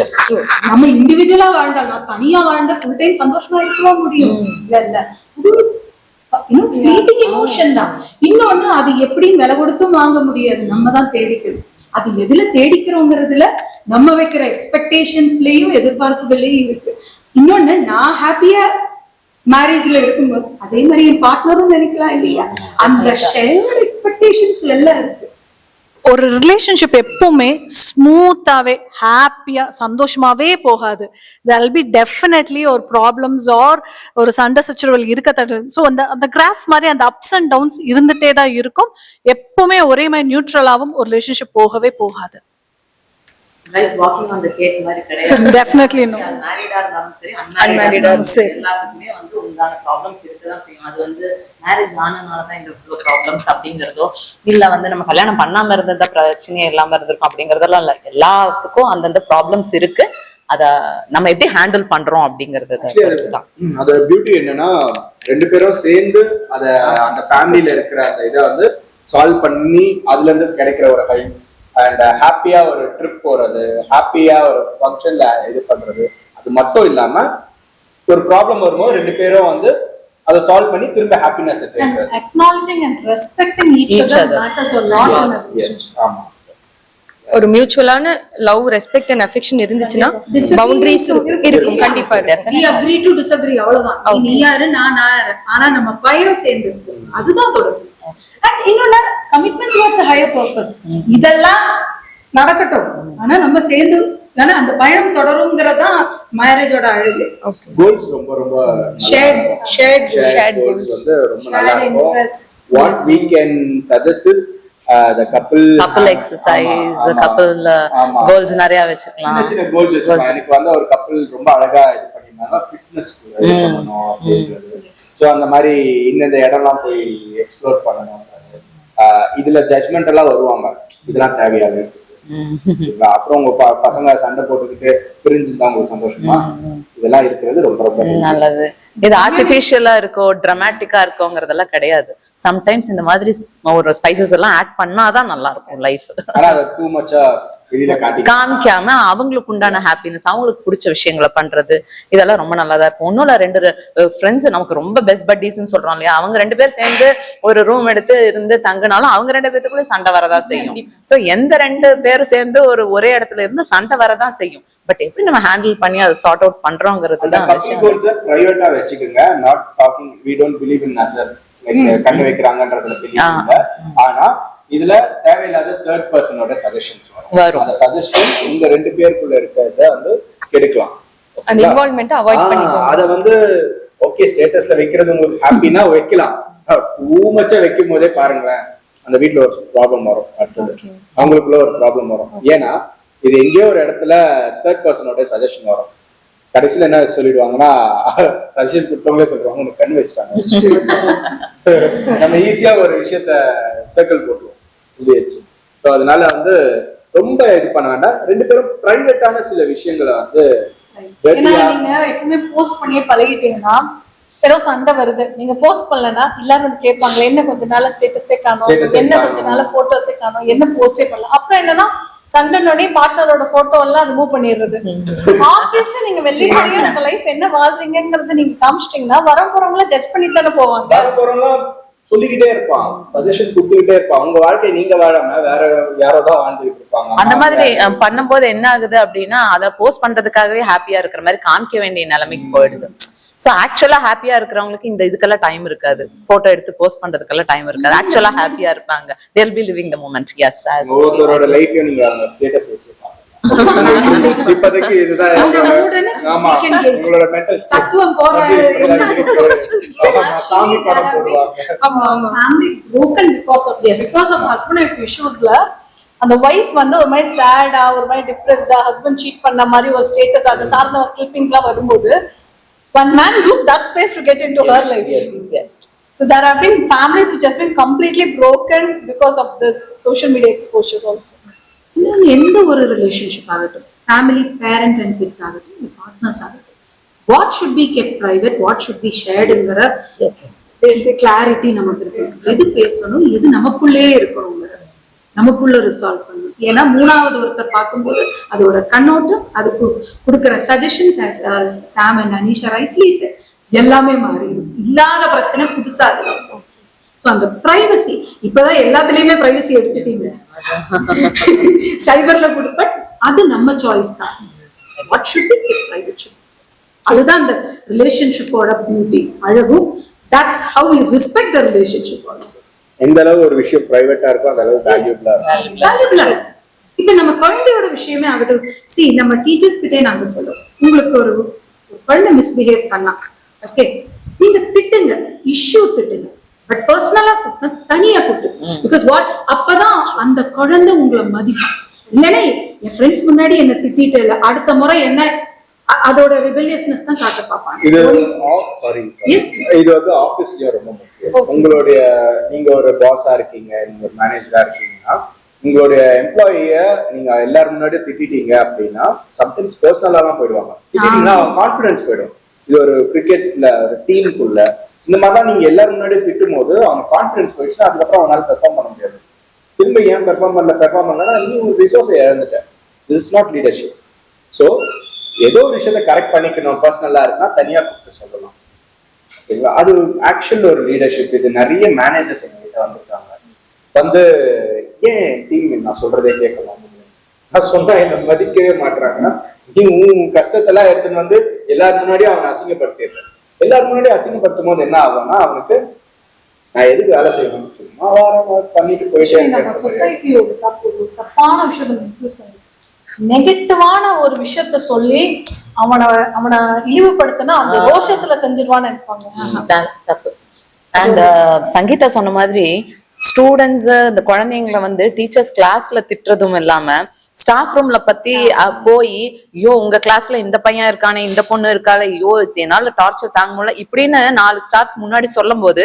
எஸ், நம்ம இண்டிவிஜுவலா வாழ்ந்தால், நான் தனியா வாழ்ந்தா ஃபுல் டைம் சந்தோஷமா இருக்கலாம் முடியும். இல்ல ஃப்ளீட்டிங் எமோஷன் தான். இன்னொன்னு, அது எப்படியும் விலை கொடுத்தும் வாங்க முடியாது, நம்ம தான் தேடிக்கணும். அது எதுல தேடிக்கிறோங்கிறதுல நம்ம வைக்கிற எக்ஸ்பெக்டேஷன்ஸ்லயும் எதிர்பார்ப்புகளையும் இருக்கு. இன்னொன்னு, நான் ஹாப்பியா மேரேஜ்ல இருக்கும்போது அதே மாதிரி என் பார்ட்னரும் நினைக்கலாம் இல்லையா? அந்த ஷேர்ட் எக்ஸ்பெக்டேஷன்ஸ் எல்லாம் இருக்கு. ஒரு ரிலேஷன்ஷிப் எப்பவுமே ஸ்மூத்தாவே ஹாப்பியா சந்தோஷமாவே போகாது. there'll be definitely ஒரு ப்ராப்ளம்ஸ் ஆர் ஒரு சண்டை சச்சரவல் இருக்கத்தக்க. ஸோ அந்த கிராஃப் மாதிரி அந்த அப்ஸ் அண்ட் டவுன்ஸ் இருந்துட்டே தான் இருக்கும். எப்பவுமே ஒரே மாதிரி நியூட்ரலாவும் ஒரு ரிலேஷன்ஷிப் போகவே போகாது. Like walking on the gate மாதிரி கிடையாது. Definitely no. மேரிடா இருந்தாலும் சரி, அன்மேரிடா இருந்தாலும் சரி, எல்லாத்துக்குமே வந்து உண்டான ப்ராப்ளம்ஸ் இருக்கதான் செய்யும். அது வந்து மேரேஜ் ஆனனால தான் இந்த ப்ராப்ளம்ஸ் அப்படிங்கிறதோ இல்ல வந்து நம்ம கல்யாணம் பண்ணாம இருந்ததா பிரச்சனையே இல்லாம இருந்திருக்கும் அப்படிங்கறதெல்லாம் இல்ல. எல்லாத்துக்கும் அந்தந்த ப்ராப்ளம்ஸ் இருக்கு. அத நம்ம எப்படி ஹேண்டில் பண்றோம் அப்படிங்கறது தான். அதோட பியூட்டி என்னன்னா, 2 பேரும் சேர்ந்து அத அந்த ஃபேமிலியில இருக்கிற அந்த இதை வந்து சால்வ் பண்ணி அதுல இருந்து கிடைக்கிற ஒரு ஹை அண்ட் ஹாப்பியா ஒரு ட்ரிப் போறது, ஹாப்பியா ஒரு ஃபங்க்ஷன்ல இது பண்றது, அது மட்டும் இல்லாம ஒரு ப்ராப்ளம் வரும்போது 2 பேரும் வந்து அதை சால்வ் பண்ணி திரும்ப ஹாப்பினஸ் எடுத்துக்கிறது. acknowledging and respecting each other matters a lot. Yes, ஆமா. ஒரு மியூச்சுவலான லவ், ரெஸ்பெக்ட் அண்ட் அஃபெக்ஷன் இருந்துச்சுன்னா பவுண்டரிஸ் இருக்கும். கண்டிப்பா இருக்கும். we agree to disagree, அவ்வளவுதான். நீ யாரு, நான் யாரு, ஆனா நம்ம பயிரும் சேர்ந்து அதுதான் தொடரும். அண்ட் இன்னொன்னு, கமிட்மெண்ட் டுவர்ட்ஸ் ஹையர் பர்பஸ். இதெல்லாம் நடக்கட்டும், ஆனா நம்ம சேர்ந்து அந்த பயணம் தொடரும்ங்கறதான் மேரேஜோட அழகு. கோல்ஸ் ரொம்ப ரொம்ப ஷேர்ட் கோல்ஸ் வந்து ரொம்ப நல்லா இருக்கும். what we can suggest is the couple exercise, couple goals நிறைய வச்சுக்கலாம். சின்ன கோல்ஸ் வச்சுக்கலாம். எனக்கு வந்து ஒரு கப்பிள் ரொம்ப அழகா இது பண்ணிருந்தாங்க, ஃபிட்னஸ் பண்ணணும் அப்படிங்கிறது. சோ அந்த மாதிரி இந்த இடம்லாம் போய் எக்ஸ்ப்ளோர் பண்ணணும். இதுல ஜட்ஜ்மெண்ட் எல்லாம் வருவாங்க, இதெல்லாம் தேவையாது. அப்புறம் உங்க பசங்க சண்டை போட்டுக்கிட்டு பிரிஞ்சுதான் உங்களுக்கு சந்தோஷமா? இதெல்லாம் இருக்கிறது ரொம்ப ரொம்ப நல்லது. இது ஆர்டிபிஷியலா இருக்கோ டிராமாட்டிக்கா இருக்கோங்கிறதெல்லாம் கிடையாது. சம்டைம்ஸ் இந்த மாதிரி ஒரு ஸ்பைசஸ் எல்லாம் ஆட் பண்ணாதான் நல்லா இருக்கும் லைஃப். ஆனா அது டூ மச்சா காமிக்காம அவங்களுக்கு உண்டான ஹாப்பினஸ், அவங்களுக்கு பிடிச்ச விஷயங்களை பண்றது, இதெல்லாம் ரொம்ப நல்லாதான் இருக்கும். ஒன்னும் இல்ல, 2 ஃப்ரெண்ட்ஸ் நமக்கு ரொம்ப பெஸ்ட் பட்டீஸ்ன்னு சொல்றோம் இல்லையா, அவங்க 2 பேர் சேர்ந்து ஒரு ரூம் எடுத்து இருந்து தங்கினாலும் அவங்க 2 பேத்துக்குள்ள சண்டை வரதான் செய்யும். சோ எந்த 2 பேரும் சேர்ந்து ஒரே இடத்துல இருந்து சண்டை வரதான் செய்யும். பட் எப்படி நம்ம ஹேண்டில் பண்ணி அதை சார்ட் அவுட் பண்றோங்கிறது தான் விஷயம். பிரைவேட்டா வச்சுக்கோங்க. Not talking, we don't believe in Nasar, like கண்ணு வைக்கிறாங்கன்றதுல பிலீவ் இல்ல. ஆனா இதுல தேவையில்லாத தேர்ட் பர்சனோட சஜஷன்ஸ் வரும். அந்த சஜஷன்ஸ் உங்க 2 பேருக்குள்ள இருக்கிறத வந்து கெடுக்கலாம். அந்த இன்வால்வ்மென்ட் அவாய்ட் பண்ணிக்கோங்க. அத வந்து ஓகே ஸ்டேட்டஸ்ல வைக்கிறது உங்களுக்கு ஹாப்பினா வைக்கலாம். டூ மச்சா வைக்கும் போதே பாருங்களேன், அந்த வீட்ல ஒரு ப்ராப்ளம் வரும். அடுத்தது அவங்களுக்குள்ள ஒரு ப்ராப்ளம் வரும். ஏன்னா இது எங்கேயோ ஒரு இடத்துல தேர்ட் பர்சனோட சஜஷன் வரும். கடைசியில என்ன சொல்லிடுவாங்கன்னா, சஜஷன் கொடுத்தவங்களே சொல்றாங்க உனக்கு கண் வச்சுட்டாங்க. நம்ம ஈஸியா ஒரு விஷயத்த சர்க்கிள் போட்டுருவோம் இது வச்சு. ஸோ அதனால வந்து ரொம்ப இது பண்ண வேண்டாம். ரெண்டு பேரும் பிரைவேட்டான சில விஷயங்களை வந்து ஏன்னா நீங்க எப்பவுமே போஸ்ட் பண்ணியே பழகிட்டீங்கன்னா ஏதோ சண்டை வருது, நீங்க போஸ்ட் பண்ணலன்னா எல்லாரும் வந்து கேட்பாங்க என்ன கொஞ்ச நாள ஸ்டேட்டஸே காணோம், என்ன கொஞ்ச நாள போட்டோஸே காணோம், என்ன போஸ்டே பண்ணல. அப்புறம் என்னன்னா சண்டனோடனே பார்ட்னரோட போட்டோ எல்லாம் அது மூவ் பண்ணிடுறது. ஆப்வியஸ்லி நீங்க வெளிப்படையா உங்க லைஃப் என்ன வாழ்றீங்கிறத நீங்க காமிச்சிட்டீங்கன்னா வரப்போறவங்கள ஜட்ஜ் பண்ணி தானே போவாங்க. வரப்போறவங்க சொல்லிக்கிட்டே இருப்பான், சஜஷன் கொடுத்துக்கிட்டே இருப்பான். உங்க வாழ்க்கையை நீங்க வாழாம வேற யாரோதான் வாழ்ந்துட்டு இருப்பாங்க. அந்த மாதிரி பண்ணும்போது என்ன ஆகுது அப்படின்னா அதை போஸ்ட் பண்றதுக்காகவே ஹாப்பியா இருக்கிற மாதிரி காமிக்க வேண்டிய நிலைமைக்கு போயிடுது. சோ ஆக்சுவலா ஹாப்பியா இருக்கிறவங்களுக்கு இந்த இதுக்கெல்லாம் டைம் இருக்காது, போட்டோ எடுத்து போஸ்ட் பண்றதுக்கெல்லாம் டைம் இருக்காது. ஆக்சுவலா ஹாப்பியா இருப்பாங்க, they'll be living the moment. Yes, ஒவ்வொருத்தரோட லைஃபையும் நீங்க ஸ்டேட்டஸ் வச்சிருப்பாங்க. இப்போதைக்கு இதுதான் ஆமா உங்களோட மென்டல் தத்துவம் போற சாமி படம் போடுவாங்க. Family broken because of husband and issuesல அந்த வைஃப் வந்து ஒரு மாதிரி சேடா ஒரு மாதிரி டிப்ரெஸ்டா ஹஸ்பண்ட் சீட் பண்ண மாதிரி ஒரு ஸ்டேட்டஸ் அது சார்ந்த கிளிப்பிங்ஸ்லாம் வரும்போது one man used that space to get into her life. yes. So there have been families which has been completely broken because of this social media exposure also. எந்த ஒரு relationship ஆகட்டும், family parent and kids ஆகட்டும், partners ஆகட்டும், what should be kept private, what should be ஷேர்டுங்கிற basic clarity நமக்கு இருக்கு. எது பேசணும், எது நமக்குள்ளே இருக்கணுங்கிற நமக்குள்ள ரிசால்வ் பண்ணணும். ஏன்னா மூணாவது ஒருத்தர் பார்க்கும்போது அதோட கண்ணோட்டம், அதுக்கு கொடுக்குற suggestions Sam and Anisha rightly எல்லாமே மாறிடும். இல்லாத பிரச்சனை புதுசா இருக்கும். சோ அந்த பிரைவசி இப்பதான் எல்லாத்துலயுமே பிரைவசி எடுத்துட்டீங்க, சைபர்ல கொடுப்ப அது நம்ம சாய்ஸ் தான். வாட் ஷுட் பி பிரைவேட், அதுதான் அந்த ரிலேஷன்ஷிப்போட பியூட்டி அழகும். That's how we respect the relationship also. எந்த அளவு ஒரு விஷயம் பிரைவேட்டா இருக்கோ அந்த அளவு வேல்யூபிளா இருக்கும். இப்ப நம்ம குழந்தையோட விஷயமே ஆகட்டும், சி நம்ம டீச்சர்ஸ் கிட்டே நாங்க சொல்லுவோம், உங்களுக்கு ஒரு குழந்தை மிஸ்பிஹேவ் பண்ணா ஓகே நீங்க திட்டுங்க, இஷ்யூ திட்டுங்க, பட் பர்சனலா கூப்பிட்டு தனியா கூப்பிட்டு, பிகாஸ் வாட் அப்பதான் அந்த குழந்தை உங்களை மதிக்கும். இல்லைன்னா என் ஃப்ரெண்ட்ஸ் முன்னாடி என்ன திட்டிட்டு இல்ல, அடுத்த முறை என்ன அதோட ரிபெலியஸ்னஸ் தான் காட்ட பார்ப்பாங்க. இது இது வந்து ஆபீஸ்லயும் ரொம்ப முக்கியம். உங்களுடைய நீங்க ஒரு பாஸா இருக்கீங்க, நீங்க ஒரு மேனேஜரா இருக்கீங்கன்னா உங்களுடைய எம்ப்ளாயிய நீங்க எல்லாரும் முன்னாடியும் திட்டிட்டீங்க அப்படின்னா சம்டைம்ஸ் பர்சனலா தான் போயிடுவாங்க. திட்டிட்டீங்கன்னா கான்ஃபிடன்ஸ் போயிடும். இது ஒரு கிரிக்கெட்ல ஒரு டீமுக்குள்ள இந்த மாதிரிதான் நீங்க எல்லாரும் முன்னாடியும் திட்டும் போது அவங்க கான்ஃபிடன்ஸ் போயிடுச்சுன்னா அதுக்கப்புறம் அவனால பெர்ஃபார்ம் பண்ண முடியாது. திரும்ப ஏன் பெர்ஃபார்ம் பண்ணலன்னா நீ ஒரு ரிசோர்ஸை இழந்துட்ட. This is not leadership. So ஏதோ ஒரு விஷயத்த கரெக்ட் பண்ணிக்கணும், பர்சனலா இருக்குன்னா தனியா கூப்பிட்டு சொல்லலாம். ஓகேங்களா? அது ஆக்சுவல் ஒரு லீடர்ஷிப். இது நிறைய மேனேஜர்ஸ் எங்ககிட்ட வந்திருக்காங்க. வந்து ஏன் டீம் நான் சொல்றதே கேட்கலாம், நான் சொன்னா என்ன மதிக்கவே மாட்டாங்கன்னா நீ உன் கஷ்டத்தெல்லாம் எடுத்துன்னு வந்து எல்லாரும் முன்னாடியும் அவனை அசிங்கப்படுத்திடுறேன். எல்லாரும் முன்னாடியும் அசிங்கப்படுத்தும் போது என்ன ஆகும்னா அவனுக்கு நான் எதுக்கு வேலை செய்யணும்னு சும்மா பண்ணிட்டு போயிட்டே சொசைட்டியோட தப்பான விஷயத்த நெகட்டிவான ஒரு விஷயத்த சொல்லி அவனை இழிவுபடுத்தினா அந்த ரோஷத்துல செஞ்சிருவான்னு நினைப்பாங்க. தப்பு. அண்ட் சங்கீதா சொன்ன மாதிரி ஸ்டூடெண்ட்ஸ் இந்த குழந்தைங்களை வந்து டீச்சர்ஸ் கிளாஸ்ல திட்டுறதும் இல்லாம ஸ்டாஃப் ரூம்ல பத்தி போய் ஐயோ உங்க கிளாஸ்ல இந்த பையன் இருக்கானே, இந்த பொண்ணு இருக்காளே, ஐயோ என்னால டார்ச்சர் தாங்க முடியல இப்படின்னு 4 ஸ்டாஃப்ஸ் முன்னாடி சொல்லும் போது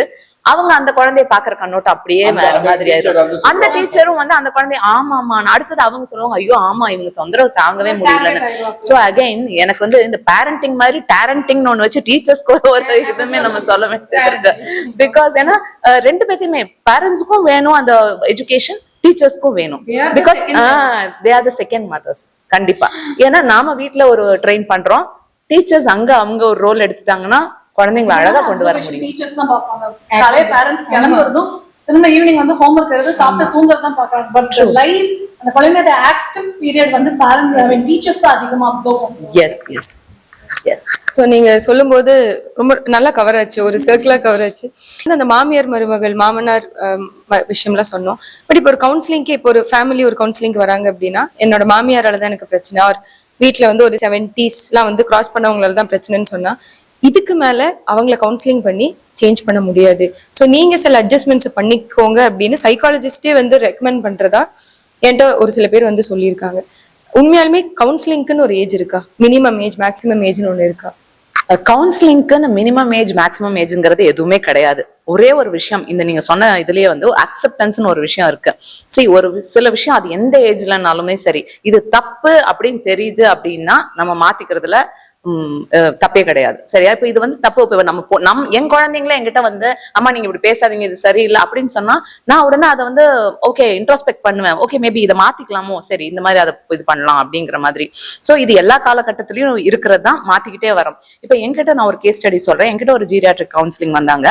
அவங்க அந்த குழந்தைய பாக்குற கண்ணோட்டம் அப்படியே வேற மாதிரி ஆயிடும். அந்த டீச்சரும் வந்து அந்த குழந்தைய ஆமா ஆமா அடுத்தது அவங்க சொல்லுவாங்க ஐயோ ஆமா இவங்க தொந்தரவு தாங்கவே முடியலன்னு. சோ அகைன் எனக்கு வந்து இந்த பேரண்டிங் மாதிரி டேரண்டிங்னு ஒண்ணு வச்சு டீச்சர்ஸ்க்கு ஒரு இதுவுமே நம்ம சொல்ல வேண்டியது இருக்கு. பிகாஸ் ஏன்னா 2 பேத்தையுமே பேரண்ட்ஸுக்கும் வேணும் அந்த எஜுகேஷன், டீச்சர்ஸ்க்கும் வேணும். Because they are the second mothers. கண்டிப்பா. ஏன்னா நாம வீட்டுல ஒரு ட்ரெயின் பண்றோம், டீச்சர்ஸ் அங்க அவங்க ஒரு ரோல் எடுத்துட்டாங்கன்னா குழந்தைங்களை அழகா கொண்டு வர முடியும். டீச்சர்ஸ் தான் பாப்பாங்க. காலையில பேரண்ட்ஸ் கிளம்புறதும் திரும்ப ஈவினிங் வந்து ஹோம்வொர்க் எழுது சாப்பிட்டு தூங்குறது தான் பாக்குறாங்க. பட் லைஃப் அந்த குழந்தையோட ஆக்டிவ் பீரியட் வந்து பேரண்ட்ஸ் டீச்சர்ஸ் தான் அதிகமா அப்சர்வ் பண்ணுவாங்க. S S S. ஸோ நீங்க சொல்லும்போது ரொம்ப நல்லா கவர் ஆச்சு, ஒரு சர்க்கிளா கவர் ஆச்சு. அந்த மாமியார் மருமகள் மாமனார் விஷயம்லாம் சொன்னோம். பட் இப்போ ஒரு கவுன்சிலிங்க்கு இப்போ ஒரு ஃபேமிலி ஒரு கவுன்சிலிங்க்கு வராங்க அப்படின்னா என்னோட மாமியாரால தான் எனக்கு பிரச்சனை, அவர் வீட்டுல வந்து ஒரு 70s வந்து கிராஸ் பண்ணவங்களால தான் பிரச்சனைன்னு சொன்னா இதுக்கு மேல அவங்கள கவுன்சிலிங் பண்ணி சேஞ்ச் பண்ண முடியாது. ஸோ நீங்க சில அட்ஜஸ்ட்மெண்ட்ஸ் பண்ணிக்கோங்க அப்படின்னு சைக்காலஜிஸ்டே வந்து ரெக்கமெண்ட் பண்றதா என்கிட்ட ஒரு சில பேர் வந்து சொல்லியிருக்காங்க. உண்மையாலுமே கவுன்சிலிங்க்குன்னு ஒரு ஏஜ் இருக்கா? மினிமம் ஏஜ் மேக்ஸிமம் ஏஜ்னு ஒண்ணு இருக்கா? கவுன்சிலிங்க்கு மினிமம் ஏஜ் மேக்ஸிமம் ஏஜ்ங்கிறது எதுவுமே கிடையாது. ஒரே ஒரு விஷயம், இந்த நீங்க சொன்ன இதுலயே வந்து அக்செப்டன்ஸ்னு ஒரு விஷயம் இருக்கு. சரி, ஒரு சில விஷயம் அது எந்த ஏஜ்லனாலுமே சரி, இது தப்பு அப்படின்னு தெரியுது அப்படின்னா நம்ம மாத்திக்கிறதுல தப்பே கிடையாது. சரியா? இப்ப இது வந்து தப்பு. இப்ப நம்ம என் குழந்தைங்களே என்கிட்ட வந்து அம்மா நீங்க இப்படி பேசாதீங்க, இது சரியில்லை அப்படின்னு சொன்னா நான் உடனே அதை வந்து ஓகே இன்ட்ரோஸ்பெக்ட் பண்ணுவேன். ஓகே மேபி இதை மாத்திக்கலாமோ, சரி இந்த மாதிரி அதை இது பண்ணலாம் அப்படிங்கிற மாதிரி. சோ இது எல்லா காலகட்டத்திலயும் இருக்கிறது தான், மாத்திக்கிட்டே வரோம். இப்ப என்கிட்ட நான் ஒரு கேஸ் ஸ்டடி சொல்றேன். என்கிட்ட ஒரு ஜீரியாட்ரிக் கவுன்சிலிங் வந்தாங்க.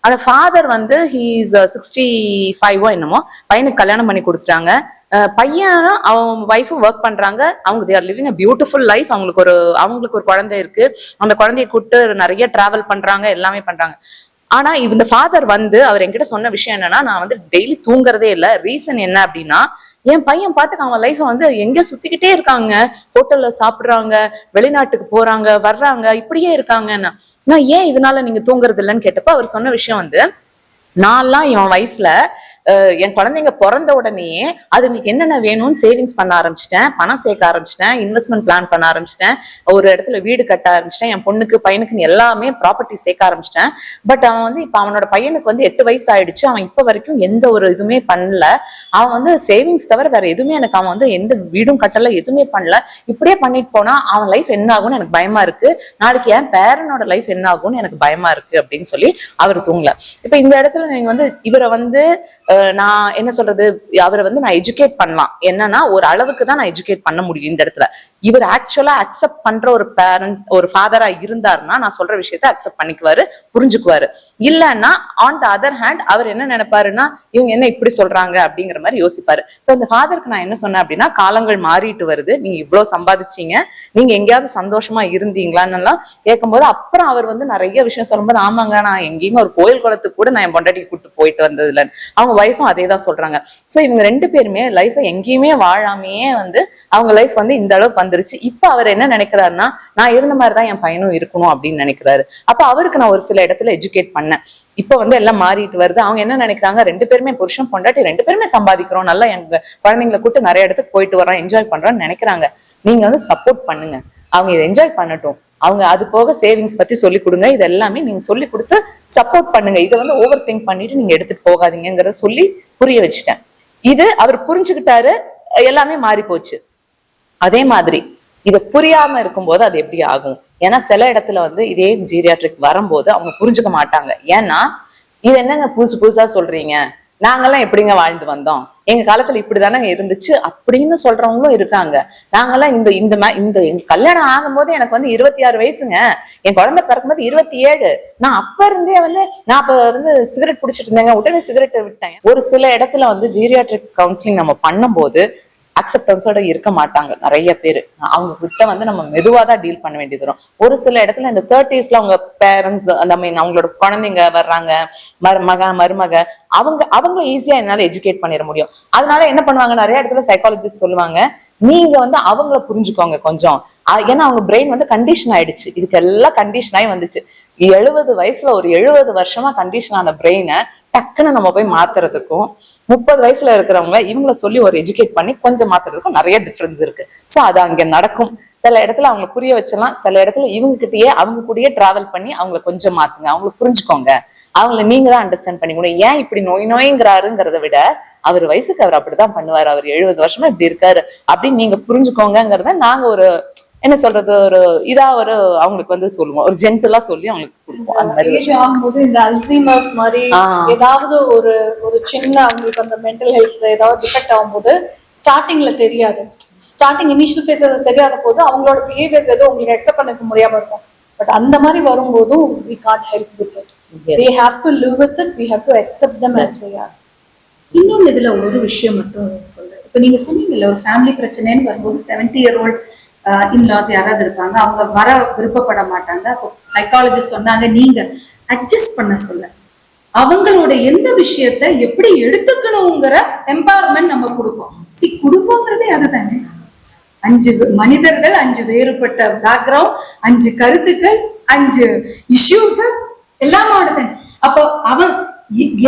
அந்த ஃபாதர் வந்து ஹீஸ் 65 என்னமோ, பையனுக்கு கல்யாணம் பண்ணி கொடுத்துட்டாங்க. பையன் அவன் ஒய்ஃபும் ஒர்க் பண்றாங்க. அவங்க they are living a beautiful life. அவங்களுக்கு ஒரு குழந்தை இருக்கு. அந்த குழந்தைய கூப்பிட்டு நிறைய டிராவல் பண்றாங்க, எல்லாமே பண்றாங்க. ஆனா இந்த ஃபாதர் வந்து அவர் என்கிட்ட சொன்ன விஷயம் என்னன்னா, நான் வந்து டெய்லி தூங்குறதே இல்லை. ரீசன் என்ன அப்படின்னா, என் பையன் பாட்டுக்கு அவன் லைஃப் வந்து எங்க சுத்திக்கிட்டே இருக்காங்க, ஹோட்டல்ல சாப்பிடுறாங்க, வெளிநாட்டுக்கு போறாங்க வர்றாங்க, இப்படியே இருக்காங்கன்னா நான் ஏன் இதனால நீங்க தூங்குறது இல்லைன்னு கேட்டப்ப அவர் சொன்ன விஷயம் வந்து, நான்லாம் இவன் வயசுல என் குழந்தைங்க பிறந்த உடனேயே அதுங்களுக்கு என்னென்ன வேணும்னு சேவிங்ஸ் பண்ண ஆரம்பிச்சிட்டேன், பணம் சேர்க்க ஆரம்பிச்சிட்டேன், இன்வெஸ்ட்மெண்ட் பிளான் பண்ண ஆரம்பிச்சிட்டேன், ஒரு இடத்துல வீடு கட்ட ஆரம்பிச்சிட்டேன், என் பொண்ணுக்கு பையனுக்குன்னு எல்லாமே ப்ராப்பர்ட்டி சேர்க்க ஆரம்பிச்சிட்டேன். பட் அவன் வந்து இப்ப அவனோட பையனுக்கு வந்து 8 வயசு ஆயிடுச்சு. அவன் இப்ப வரைக்கும் எந்த ஒரு இதுவுமே பண்ணல. அவன் வந்து சேவிங்ஸ் தவிர வேற எதுவுமே எனக்கு அவன் வந்து எந்த வீடும் கட்டல, எதுவுமே பண்ணல. இப்படியே பண்ணிட்டு போனா அவன் லைஃப் என்ன ஆகும்னு எனக்கு பயமா இருக்கு. நாளைக்கு என் பேரனோட லைஃப் என்ன ஆகும்னு எனக்கு பயமா இருக்கு அப்படின்னு சொல்லி அவர் தூங்கல. இப்ப இந்த இடத்துல நீங்க வந்து இவரை வந்து நான் என்ன சொல்றது, அவரை வந்து நான் எஜுகேட் பண்ணலாம். என்னன்னா ஒரு அளவுக்கு தான் நான் எஜுகேட் பண்ண முடியும் இந்த இடத்துல. இவர் ஆக்சுவலா அக்செப்ட் பண்ற ஒரு பேரண்ட், ஒரு ஃபாதரா இருந்தாருன்னா நான் சொல்ற விஷயத்த அக்செப்ட் பண்ணிக்குவாரு, புரிஞ்சுக்குவாரு. இல்லன்னா ஆன் த அதர் ஹேண்ட் அவர் என்ன நினைப்பாருன்னா, இவங்க என்ன இப்படி சொல்றாங்க அப்படிங்கிற மாதிரி யோசிப்பாரு. இப்ப இந்த ஃபாதருக்கு நான் என்ன சொன்னேன் அப்படின்னா, காலங்கள் மாறிட்டு வருது, நீங்க இவ்வளவு சம்பாதிச்சீங்க, நீங்க எங்கேயாவது சந்தோஷமா இருந்தீங்களான்னு எல்லாம் கேட்கும்போது அப்புறம் அவர் வந்து நிறைய விஷயம் சொல்லும்போது, ஆமாங்க நான் எங்கேயுமே ஒரு கோயில் குளத்துக்கு கூட நான் என் பொண்டாட்டி கூட்டு போயிட்டு வந்தது இல்லைன்னு அவங்க ஒய்ஃபும் அதே தான் சொல்றாங்க. சோ இவங்க 2 பேருமே லைஃபை எங்கேயுமே வாழாமையே வந்து அவங்க லைஃப் வந்து இந்த அளவுக்கு வந்துருச்சு. இப்ப அவர் என்ன நினைக்கிறாருன்னா, நான் இருந்த மாதிரிதான் என் பையனும் இருக்கணும் அப்படின்னு நினைக்கிறாரு. அப்ப அவருக்கு நான் ஒரு சில இடத்துல எஜுகேட் பண்ணேன். இப்ப வந்து எல்லாம் மாறிட்டு வருது. அவங்க என்ன நினைக்கிறாங்க, 2 பேருமே புருஷன் பொண்டாட்டி 2 பேருமே சம்பாதிக்கிறோம், நல்லா எங்க குழந்தைங்களை கூட்டு நிறைய இடத்துக்கு போயிட்டு வரோம், என்ஜாய் பண்றோம்னு நினைக்கிறாங்க. நீங்க வந்து சப்போர்ட் பண்ணுங்க, அவங்க இதை என்ஜாய் பண்ணட்டும். அவங்க அது போக சேவிங்ஸ் பத்தி சொல்லி கொடுங்க, இது எல்லாமே நீங்க சொல்லி கொடுத்து சப்போர்ட் பண்ணுங்க. இதை வந்து ஓவர் திங்க் பண்ணிட்டு நீங்க எடுத்துட்டு போகாதீங்கிறத சொல்லி புரிய வச்சுட்டேன். இது அவர் புரிஞ்சுக்கிட்டாரு, எல்லாமே மாறி போச்சு. அதே மாதிரி இதை புரியாம இருக்கும்போது அது எப்படி ஆகும்? ஏன்னா சில இடத்துல வந்து இதே ஜீரியாட்ரிக் வரும்போது அவங்க புரிஞ்சுக்க மாட்டாங்க. ஏன்னா இது என்னங்க புதுசு புதுசா சொல்றீங்க, நாங்கெல்லாம் எப்படிங்க வாழ்ந்து வந்தோம், எங்க காலத்துல இப்படிதானே இருந்துச்சு அப்படின்னு சொல்றவங்களும் இருக்காங்க. நாங்கெல்லாம் இந்த எங்க கல்யாணம் ஆகும் போது எனக்கு வந்து 26 வயசுங்க, என் குழந்தை பிறக்கும்போது 27. நான் அப்ப இருந்தே வந்து நான் அப்ப வந்து சிகரெட் பிடிச்சிட்டு இருந்தேங்க, உடனே சிகரெட்டை விட்டேன். ஒரு சில இடத்துல வந்து ஜீரியாட்ரிக் கவுன்சிலிங் நம்ம பண்ணும்போது அக்செப்டன்ஸோட இருக்க மாட்டாங்க நிறைய பேர். அவங்க கிட்ட வந்து நம்ம மெதுவாதான் டீல் பண்ண வேண்டியது வரும். ஒரு சில இடத்துல இந்த 30sல அவங்க பேரண்ட்ஸ் அந்த மீன் அவங்களோட குழந்தைங்க வர்றாங்க, மருமக அவங்க ஈஸியா என்னால எஜுகேட் பண்ணிட முடியும். அதனால என்ன பண்ணுவாங்க, நிறைய இடத்துல சைக்காலஜிஸ்ட் சொல்லுவாங்க, நீங்க வந்து அவங்கள புரிஞ்சுக்கோங்க கொஞ்சம். ஏன்னா அவங்க பிரெயின் வந்து கண்டிஷன் ஆயிடுச்சு, இதுக்கு எல்லாம் கண்டிஷன் ஆகி வந்துச்சு. 70 வயசுல ஒரு 70 வருஷமா கண்டிஷன் ஆன பிரெயினை டக்குன்னு நம்ம போய் மாத்துறதுக்கும் 30 வயசுல இருக்கிறவங்க இவங்கள சொல்லி ஒரு எஜுகேட் பண்ணி கொஞ்சம் மாத்துறதுக்கும் நிறைய டிஃபரன்ஸ் இருக்கு. சோ அது அங்க நடக்கும். சில இடத்துல அவங்களை புரிய வச்சலாம், சில இடத்துல இவங்க கிட்டயே அவங்க கூடயே டிராவல் பண்ணி அவங்களை கொஞ்சம் மாத்துங்க, அவங்களை புரிஞ்சுக்கோங்க, அவங்கள நீங்க தான் அண்டர்ஸ்டாண்ட் பண்ணிக்கணும். ஏன் இப்படி நோய்ங்கிறாருங்கிறத விட அவர் வயசுக்கு அவர் அப்படிதான் பண்ணுவாரு, அவர் 70 வருஷமா இப்படி இருக்காரு அப்படின்னு நீங்க புரிஞ்சுக்கோங்கிறத நாங்க ஒரு என்ன சொல்றது, ஒரு ஒரு அவங்களுக்கு வந்து சொல்லுவோம், ஒரு ஜென்டலா சொல்லி அவங்களுக்கு கொடுப்போம். அந்த மாதிரி ஏஜ் ஆகும்போது இந்த அல்சீமர்ஸ் மாதிரி ஏதாவது ஒரு சின்ன அவங்களுக்கு அந்த மென்டல் ஹெல்த்ல ஏதாவது டிஃபெக்ட் ஆகும்போது ஸ்டார்டிங்ல தெரியாது, ஸ்டார்டிங் இனிஷியல் ஃபேஸ் தெரியாத போது அவங்களோட பிஹேவியர்ஸ் ஏதோ உங்களுக்கு அக்செப்ட் பண்ணிக்க முடியாம இருக்கும். பட் அந்த மாதிரி வரும்போதும் we can't help with it. They have to live with it, we have to accept them as they are. இன்னொன்னு இதுல ஒரு விஷயம் மட்டும் சொல்றேன். இப்ப நீங்க சொன்னீங்கல்ல, ஒரு ஃபேமிலி பிரச்சனைன்னு வரும்போது 70-year-old இன்லாஸ் யாராவது இருப்பாங்க, அவங்க வர விருப்பப்பட மாட்டாங்க. அப்போ சைக்காலஜிஸ்ட் சொன்னாங்க, நீங்க அட்ஜஸ்ட் பண்ண சொல்ல அவங்களோட எந்த விஷயத்த எப்படி எடுத்துக்கணுங்கிற எம்பவர்மெண்ட் நம்ம கொடுப்போம். குடும்பங்கிறதே அதுதானே, 5 மனிதர்கள், 5 வேறுபட்ட பேக்ரவுண்ட், 5 கருத்துக்கள், 5 இஷ்யூஸ் எல்லாமோட. அப்போ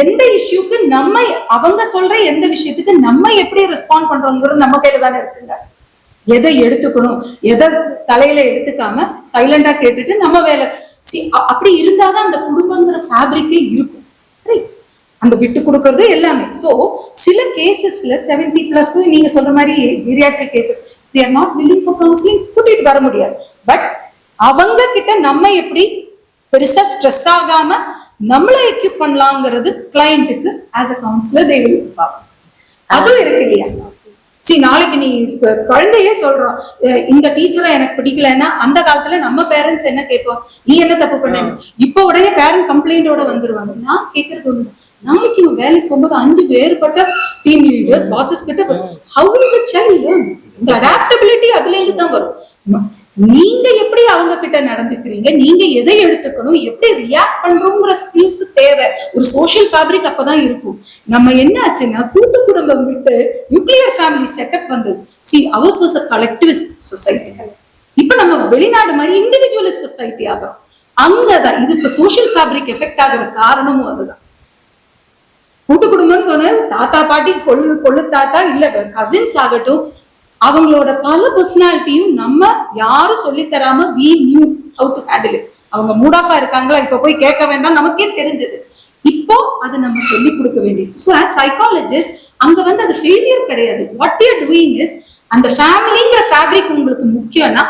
எந்த இஷ்யூக்கு நம்ம அவங்க சொல்ற எந்த விஷயத்துக்கு நம்ம எப்படி ரெஸ்பாண்ட் பண்றோங்கிறது நம்ம கையில தானே இருக்குங்க. எதை எடுத்துக்கணும், எதை தலையில எடுத்துக்காம சைலண்டா கேட்டுட்டு நம்ம வேலை. அப்படி இருந்தாதான் அந்த குடும்பங்கிற ஃபேப்ரிக்கே இருக்கும். ரைட், அந்த விட்டு கொடுக்கறது எல்லாமே. சோ சில கேசஸ்ல 70+ நீங்க சொல்ற மாதிரி geriatric cases they are not willing for counseling, கூட்டிட்டு வர முடியாது. பட் அவங்க கிட்ட நம்ம எப்படி பெருசா ஸ்ட்ரெஸ் ஆகாம நம்மளை எக்யூப் பண்ணலாங்கிறது கிளையண்ட்டுக்கு as a counsellor they will பார்ப்போம். அதுவும் இருக்கு இல்லையா? நாளைக்கு நீ குழந்தையே சொல்றோம் இந்த டீச்சரை எனக்கு பிடிக்கலன்னா அந்த காலத்துல நம்ம பேரண்ட்ஸ் என்ன கேட்போம், நீ என்ன தப்பு பண்ண? இப்ப உடனே பேரண்ட் கம்ப்ளைண்டோட வந்துருவாங்க. நான் கேட்கறது ஒண்ணு, நாளைக்கு வேலைக்கு போகும்போது 5 வேறுபட்ட டீம் லீடர்ஸ் பாசஸ் கிட்ட how will the child learn? இந்த அடாப்டபிலிட்டி அதுல இருந்து தான் வரும். நீங்க எப்படி அவங்க கிட்ட நடந்துக்கிறீங்க, நீங்க எதை எடுத்துக்கணும், எப்படி ரியாக்ட் பண்றோங்கிற ஸ்கில்ஸ் தேவை. ஒரு சோஷியல் ஃபேப்ரிக் அப்பதான் இருக்கும். நம்ம என்ன ஆச்சுன்னா கூட்டு குடும்பம் விட்டு நியூக்ளியர் ஃபேமிலி செட்டப் வந்தது. ours was a collectivist society. இப்ப நம்ம வெளிநாடு மாதிரி இண்டிவிஜுவலிஸ்ட் சொசைட்டி ஆகிறோம். அங்கதான் இது இப்ப சோஷியல் ஃபேப்ரிக் எஃபெக்ட் ஆகிற காரணமும் அதுதான். கூட்டு குடும்பம் போன தாத்தா பாட்டி கொள்ளு தாத்தா இல்ல கசின்ஸ் ஆகட்டும், அவங்களோட பல பர்சனாலிட்டியும் நம்ம யாரும் சொல்லி தராம we knew how to handle it. அவங்க மூட் ஆஃபா இருக்காங்களா, இப்ப போய் கேட்க வேண்டாம், நமக்கே தெரிஞ்சது. இப்போ அது நம்ம சொல்லி கொடுக்க வேண்டியது. ஸோ ஆஸ் சைக்காலஜிஸ்ட் அங்க வந்து அது ஃபெயிலியர் கிடையாது. What you are doing is அந்த ஃபேமிலிங்கிற ஃபேப்ரிக் உங்களுக்கு முக்கியம்னா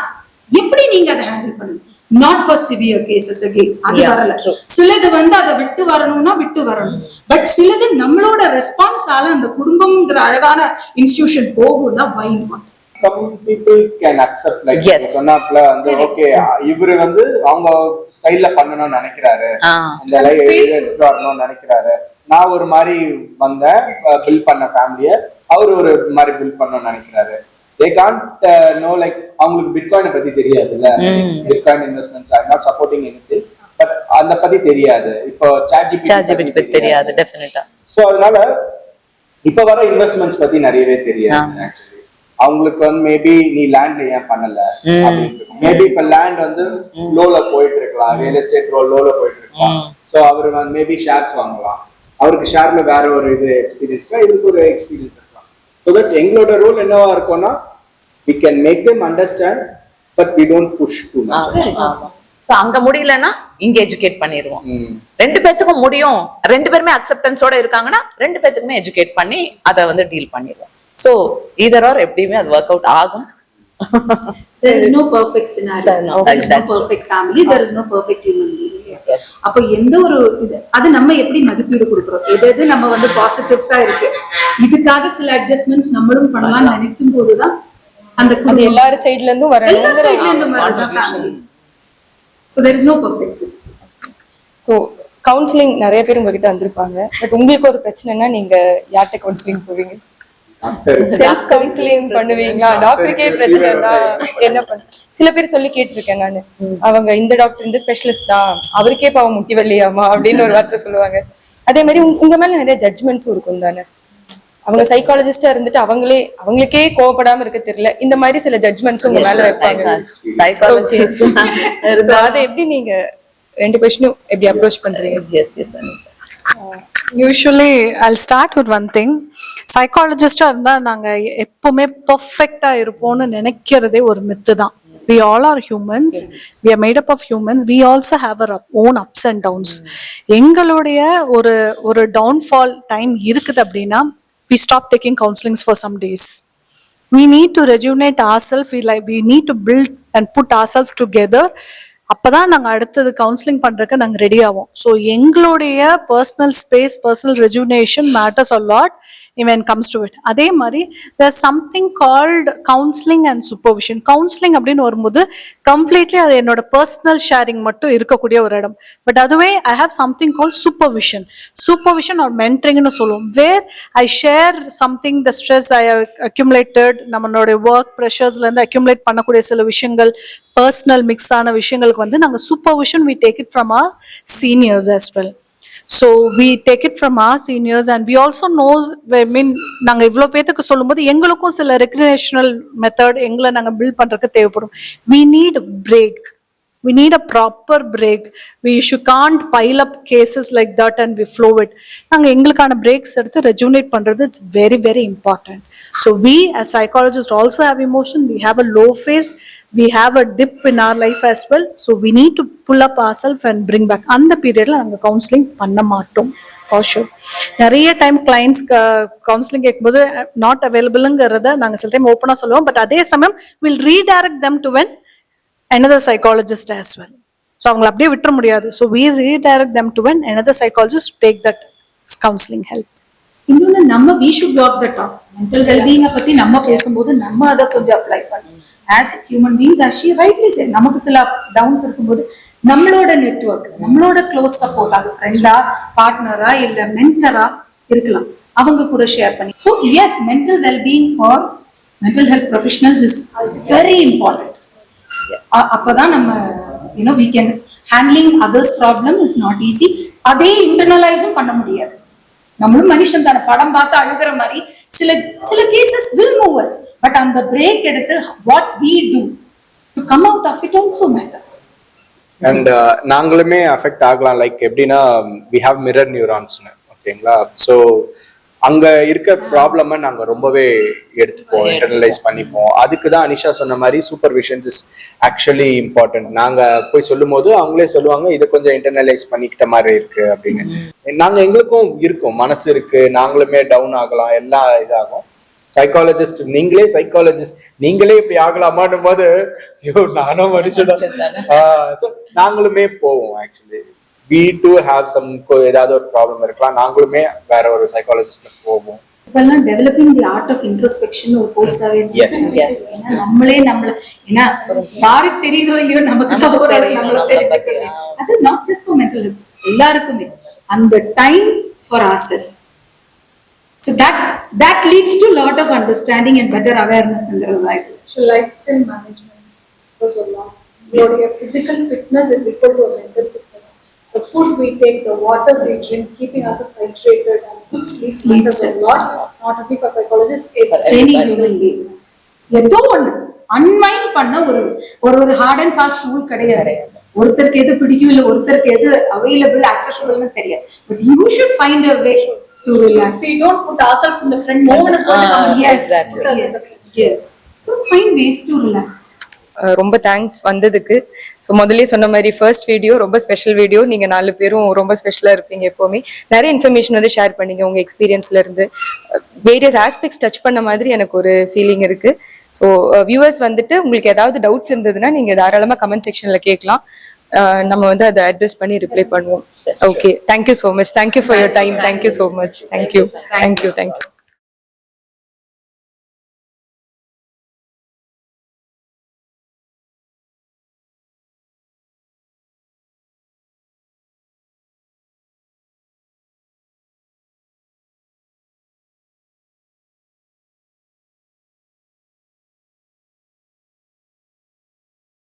எப்படி நீங்க அதை ஹேண்டில் பண்ணுங்க. Not for severe cases again அது வரல. சிலது வந்து அதை விட்டு வரணும்னா விட்டு வரணும். பட் சிலது நம்மளோட ரெஸ்பான்ஸால அந்த குடும்பம்ங்கிற அழகான இன்ஸ்டிடியூஷன் போகும்னா why not? Some people can accept like சொன்னாப்ல வந்து ஓகே இவரு வந்து அவங்க ஸ்டைல்ல பண்ணணும்னு நினைக்கிறாரு, அந்த லைஃப் எடுத்துட்டு வரணும்னு நினைக்கிறாரு. நான் ஒரு மாதிரி வந்தேன் பில்ட் பண்ண ஃபேமிலிய, அவர் ஒரு மாதிரி பில்ட் பண்ணணும்னு நினைக்கிறாரு. they can't know like அவங்களுக்கு பிட்காயினை பத்தி தெரியாது இல்ல, bitcoin investments are not supporting anything, but அந்த பத்தி தெரியாது. இப்போ ChatGPT பத்தி தெரியாது டெஃபினட்டா. சோ அதனால இப்ப வர இன்வெஸ்ட்மெண்ட்ஸ் பத்தி நிறையவே தெரியாது. ஆக்சுவலி அவங்களுக்கு வந்து மேபி நீ லேண்ட்ல ஏன் பண்ணல அப்படின்னு, மேபி இப்ப லேண்ட் வந்து லோல போயிட்டு இருக்கலாம், ரியல் எஸ்டேட் லோல போயிட்டு இருக்கலாம். சோ அவர் வந்து மேபி ஷேர்ஸ் வாங்கலாம், அவருக்கு ஷேர்ல வேற ஒரு இது எக்ஸ்பீரியன்ஸ்னா இதுக்கு ஒரு எக்ஸ்பீரியன்ஸ் இருக்கலாம். ஸோ தட் எங்களோட ரோல் என்னவா இருக்கும்னா we can make them understand but we don't push too much. So அங்க முடியலன்னா இங்க எஜுகேட் பண்ணிடுவோம். 2 பேத்துக்கும் முடியும், 2 பேருமே அக்செப்டன்ஸோட இருக்காங்கன்னா 2 பேத்துக்குமே எஜுகேட் பண்ணி அதை வந்து டீல் பண்ணிடுவோம். சோ either or எப்படியுமே அது ஒர்க் அவுட் ஆகும். There is no perfect scenario, there is no perfect family, there is no perfect human being. அப்ப எந்த ஒரு அது நம்ம எப்படி மதிப்பீடு கொடுக்கிறோம், எது நம்ம வந்து பாசிட்டிவ்ஸா இருக்கு, இதுக்காக சில அட்ஜஸ்ட்மெண்ட்ஸ் நம்மளும் பண்ணலாம்னு நினைக்கும் போதுதான் அந்த எல்லாரும் சைடுல இருந்தும் வரணும், எல்லா சைடுல இருந்தும் வரணும் family. So there is no perfect. So counselling நிறைய பேர் உங்ககிட்ட வந்திருப்பாங்க. பட் உங்களுக்கு ஒரு பிரச்சனைனா நீங்க யார்கிட்ட கவுன்சிலிங் போவீங்க? செல்ஃப் கவுன்சிலிங் பண்ணுவீங்களா? டாக்டருக்கே பிரச்சனைனா என்ன பண்ண? சில பேர் சொல்லி கேட்டிருக்கேன் நானு, அவங்க இந்த டாக்டர் இந்த ஸ்பெஷலிஸ்ட் தான், அவருக்கே பாவம் முட்டி வல்லியாமா அப்படின்னு ஒரு வார்த்தை சொல்லுவாங்க. அதே மாதிரி உங்க மேல நிறைய ஜட்ஜ்மெண்ட்ஸும் இருக்கும் தானே. அவங்க சைக்காலஜிஸ்டா இருந்துட்டு அவங்களுக்கே கோவப்படாம இருக்க தெரியல, இந்த மாதிரி சில ஜட்ஜ்மெண்ட்ஸ் உங்க மேல வைப்பாங்க. அதை எப்படி நீங்க 2 கொஸ்டினும் எப்படி அப்ரோச் பண்றீங்க? Usually I'll start with one thing. சைக்காலஜிஸ்டா இருந்தா நாங்க எப்பவுமே பெர்ஃபெக்ட்டா இருப்போம்னு நினைக்கிறதே ஒரு மித்து தான். We all are humans, we are made up of humans, we also have our own ups and downs. எங்களுடைய ஒரு downfall time இருக்குது அப்படின்னா we stop taking counselings for some days. We need to rejuvenate ourselves, we need to build and put ourselves together. அப்பதான் நாங்க அடுத்தது counselling பண்றதுக்கு நாங்க ready ஆவோம். ஸோ எங்களுடைய personal space, personal rejuvenation matters a lot when it comes to it. அதே மாதிரி there's something called counseling and supervision. counseling அப்படின்னு வரும்போது கம்ப்ளீட்லி அது என்னோட பர்சனல் ஷேரிங் மட்டும் இருக்கக்கூடிய ஒரு இடம். பட் அதுவே I have something called supervision or mentoringனு சொல்லுவோம். where I share something, the stress I accumulated, நம்மளோட ஒர்க் ப்ரெஷர்ஸ்ல இருந்து அக்யூமுலேட் பண்ணக்கூடிய சில விஷயங்கள், பர்சனல் மிக்ஸ் ஆன விஷயங்களுக்கு வந்து நாங்க supervision we take it from our seniors as well. So we take it from our seniors and we also know, I mean நாங்க இவ்ளோ பேத்துக்கு சொல்லும்போது எங்களுக்கும் சில ரெக்ரியேஷனல் மெத்தட் எங்களை நாங்க பில்ட் பண்றதுக்கு தேவைப்படும். we need break, We need a proper break. We can't pile up cases like that and we flow it. நாங்க எங்களுக்கான breaks எடுத்து rejuvenate பண்றது it's very very important. So we as psychologists also have emotion. We have a low phase. We have a dip in our life as well. So we need to pull up ourselves and bring back. அந்த பீரியட்ல நாங்க counselling பண்ண மாட்டோம் for sure. நிறைய time clients counselling கேட்கும்போது not அவைலபிள்ங்கிறத நாங்க சில time ஓப்பனா சொல்லுவோம். பட் அதே சமயம் will redirect them to another psychologist as well. So அவங்களை அப்படியே விட்டுற முடியாது. So we redirect them to another psychologist to take that counseling help. இன்னொன்னு நம்ம we should walk the talk. Mental wellbeing பத்தி நம்ம பேசும்போது நம்ம அதை கொஞ்சம் அப்ளை பண்ணணும். As human beings, as she rightly said, நமக்கு சில டவுன்ஸ் இருக்கும்போது நம்மளோட நெட்வொர்க், நம்மளோட க்ளோஸ் சப்போர்ட், அது ஃப்ரெண்டா, பார்ட்னரா இல்ல மென்டரா இருக்கலாம், அவங்க கூட ஷேர் பண்ணி. So yes, mental wellbeing for mental health professionals is very important. அப்பதான் நம்ம we can handling others problem is not easy. அதே இன்டர்னலைஸும் பண்ண முடியாது. நம்மளும் மனுஷன் தான, படம் பார்த்து அழுகிற மாதிரி சில cases will move us, but அந்த பிரேக் எடுத்து what we do to come out of it also matters. And நாங்களுமே அஃபெக்ட் ஆகலாம். லைக் எப்படின்னா வி ஹாவ் மிரர் நியூரான்ஸ்னு, ஓகேங்களா? ஸோ அங்க இருக்க ப்ராப்ளமை நாங்க ரொம்பவே எடுத்துப்போம், இன்டர்னலைஸ் பண்ணிப்போம். அதுக்கு தான் அனிஷா சொன்ன மாதிரி சூப்பர்விஷன்ஸ் இஸ் ஆக்சுவலி இம்பார்ட்டன்ட். நாங்க போய் சொல்லும் போது அவங்களே சொல்லுவாங்க இதை கொஞ்சம் இன்டர்னலைஸ் பண்ணிக்கிட்ட மாதிரி இருக்கு அப்படின்னு. நாங்க எங்களுக்கும் இருக்கும், மனசு இருக்கு, நாங்களுமே டவுன் ஆகலாம், எல்லாம் இதாகும். சைக்காலஜிஸ்ட் நீங்களே சைக்காலஜிஸ்ட் நீங்களே இப்படி ஆகலாமான்னும் போது நானும் மனுஷன் நாங்களுமே போவோம். Actually we do have some ஏதாவது ஒரு ப்ராப்ளம் இருக்கலாம், நாங்களுமே வேற ஒரு சைக்காலஜிஸ்ட்ல போவோம். இப்பெல்லாம் developing the art of introspection ஒரு கோர்ஸாவே இருக்கு. நம்மளே ஏன்னா யாருக்கு தெரியுதோ இல்லையோ நமக்கு நம்மள தெரிஞ்சுக்கணும். அது not just for mental health, எல்லாருக்குமே அந்த time for ourselves. So that leads to lot of understanding and better awareness in their life. So lifestyle management goes along. Your physical fitness is equal to mental fitness. The food we take, the water we drink, keeping us hydrated and good sleep matters a lot. Not only for psychologists, any human being. ஏதோ ஒண்ணு அன்மைண்ட் பண்ண ஒரு heart and fast rule கிடையாது. ஒருத்தருக்கு எது பிடிக்கும் இல்ல ஒருத்தருக்கு எது அவைலபிள் அக்சஸபிள்னு தெரியாது. But you should find a way to relax. we don't put ourselves in the front. No one is going to come. Yes, yes. So find ways to relax. ரொம்ப thanks வந்ததுக்கு. ஸோ முதல்ல சொன்ன மாதிரி first video ரொம்ப special video. நீங்கள் 4 பேரும் ரொம்ப ஸ்பெஷலாக இருப்பீங்க. எப்போவுமே நிறைய இன்ஃபர்மேஷன் வந்து ஷேர் பண்ணீங்க உங்கள் எக்ஸ்பீரியன்ஸ்ல இருந்து. வேரியஸ் ஆஸ்பெக்ட்ஸ் டச் பண்ண மாதிரி எனக்கு ஒரு ஃபீலிங் இருக்கு. ஸோ வியூவர்ஸ் வந்துட்டு உங்களுக்கு ஏதாவது டவுட்ஸ் இருந்ததுன்னா நீங்கள் தாராளமாக கமெண்ட் செக்ஷனில் கேட்கலாம். நம்ம வந்து அதை அட்ரஸ் பண்ணி ரிப்ளை பண்ணுவோம். Okay, thank you so much. Thank you for your time. Thank you so much. Thank you.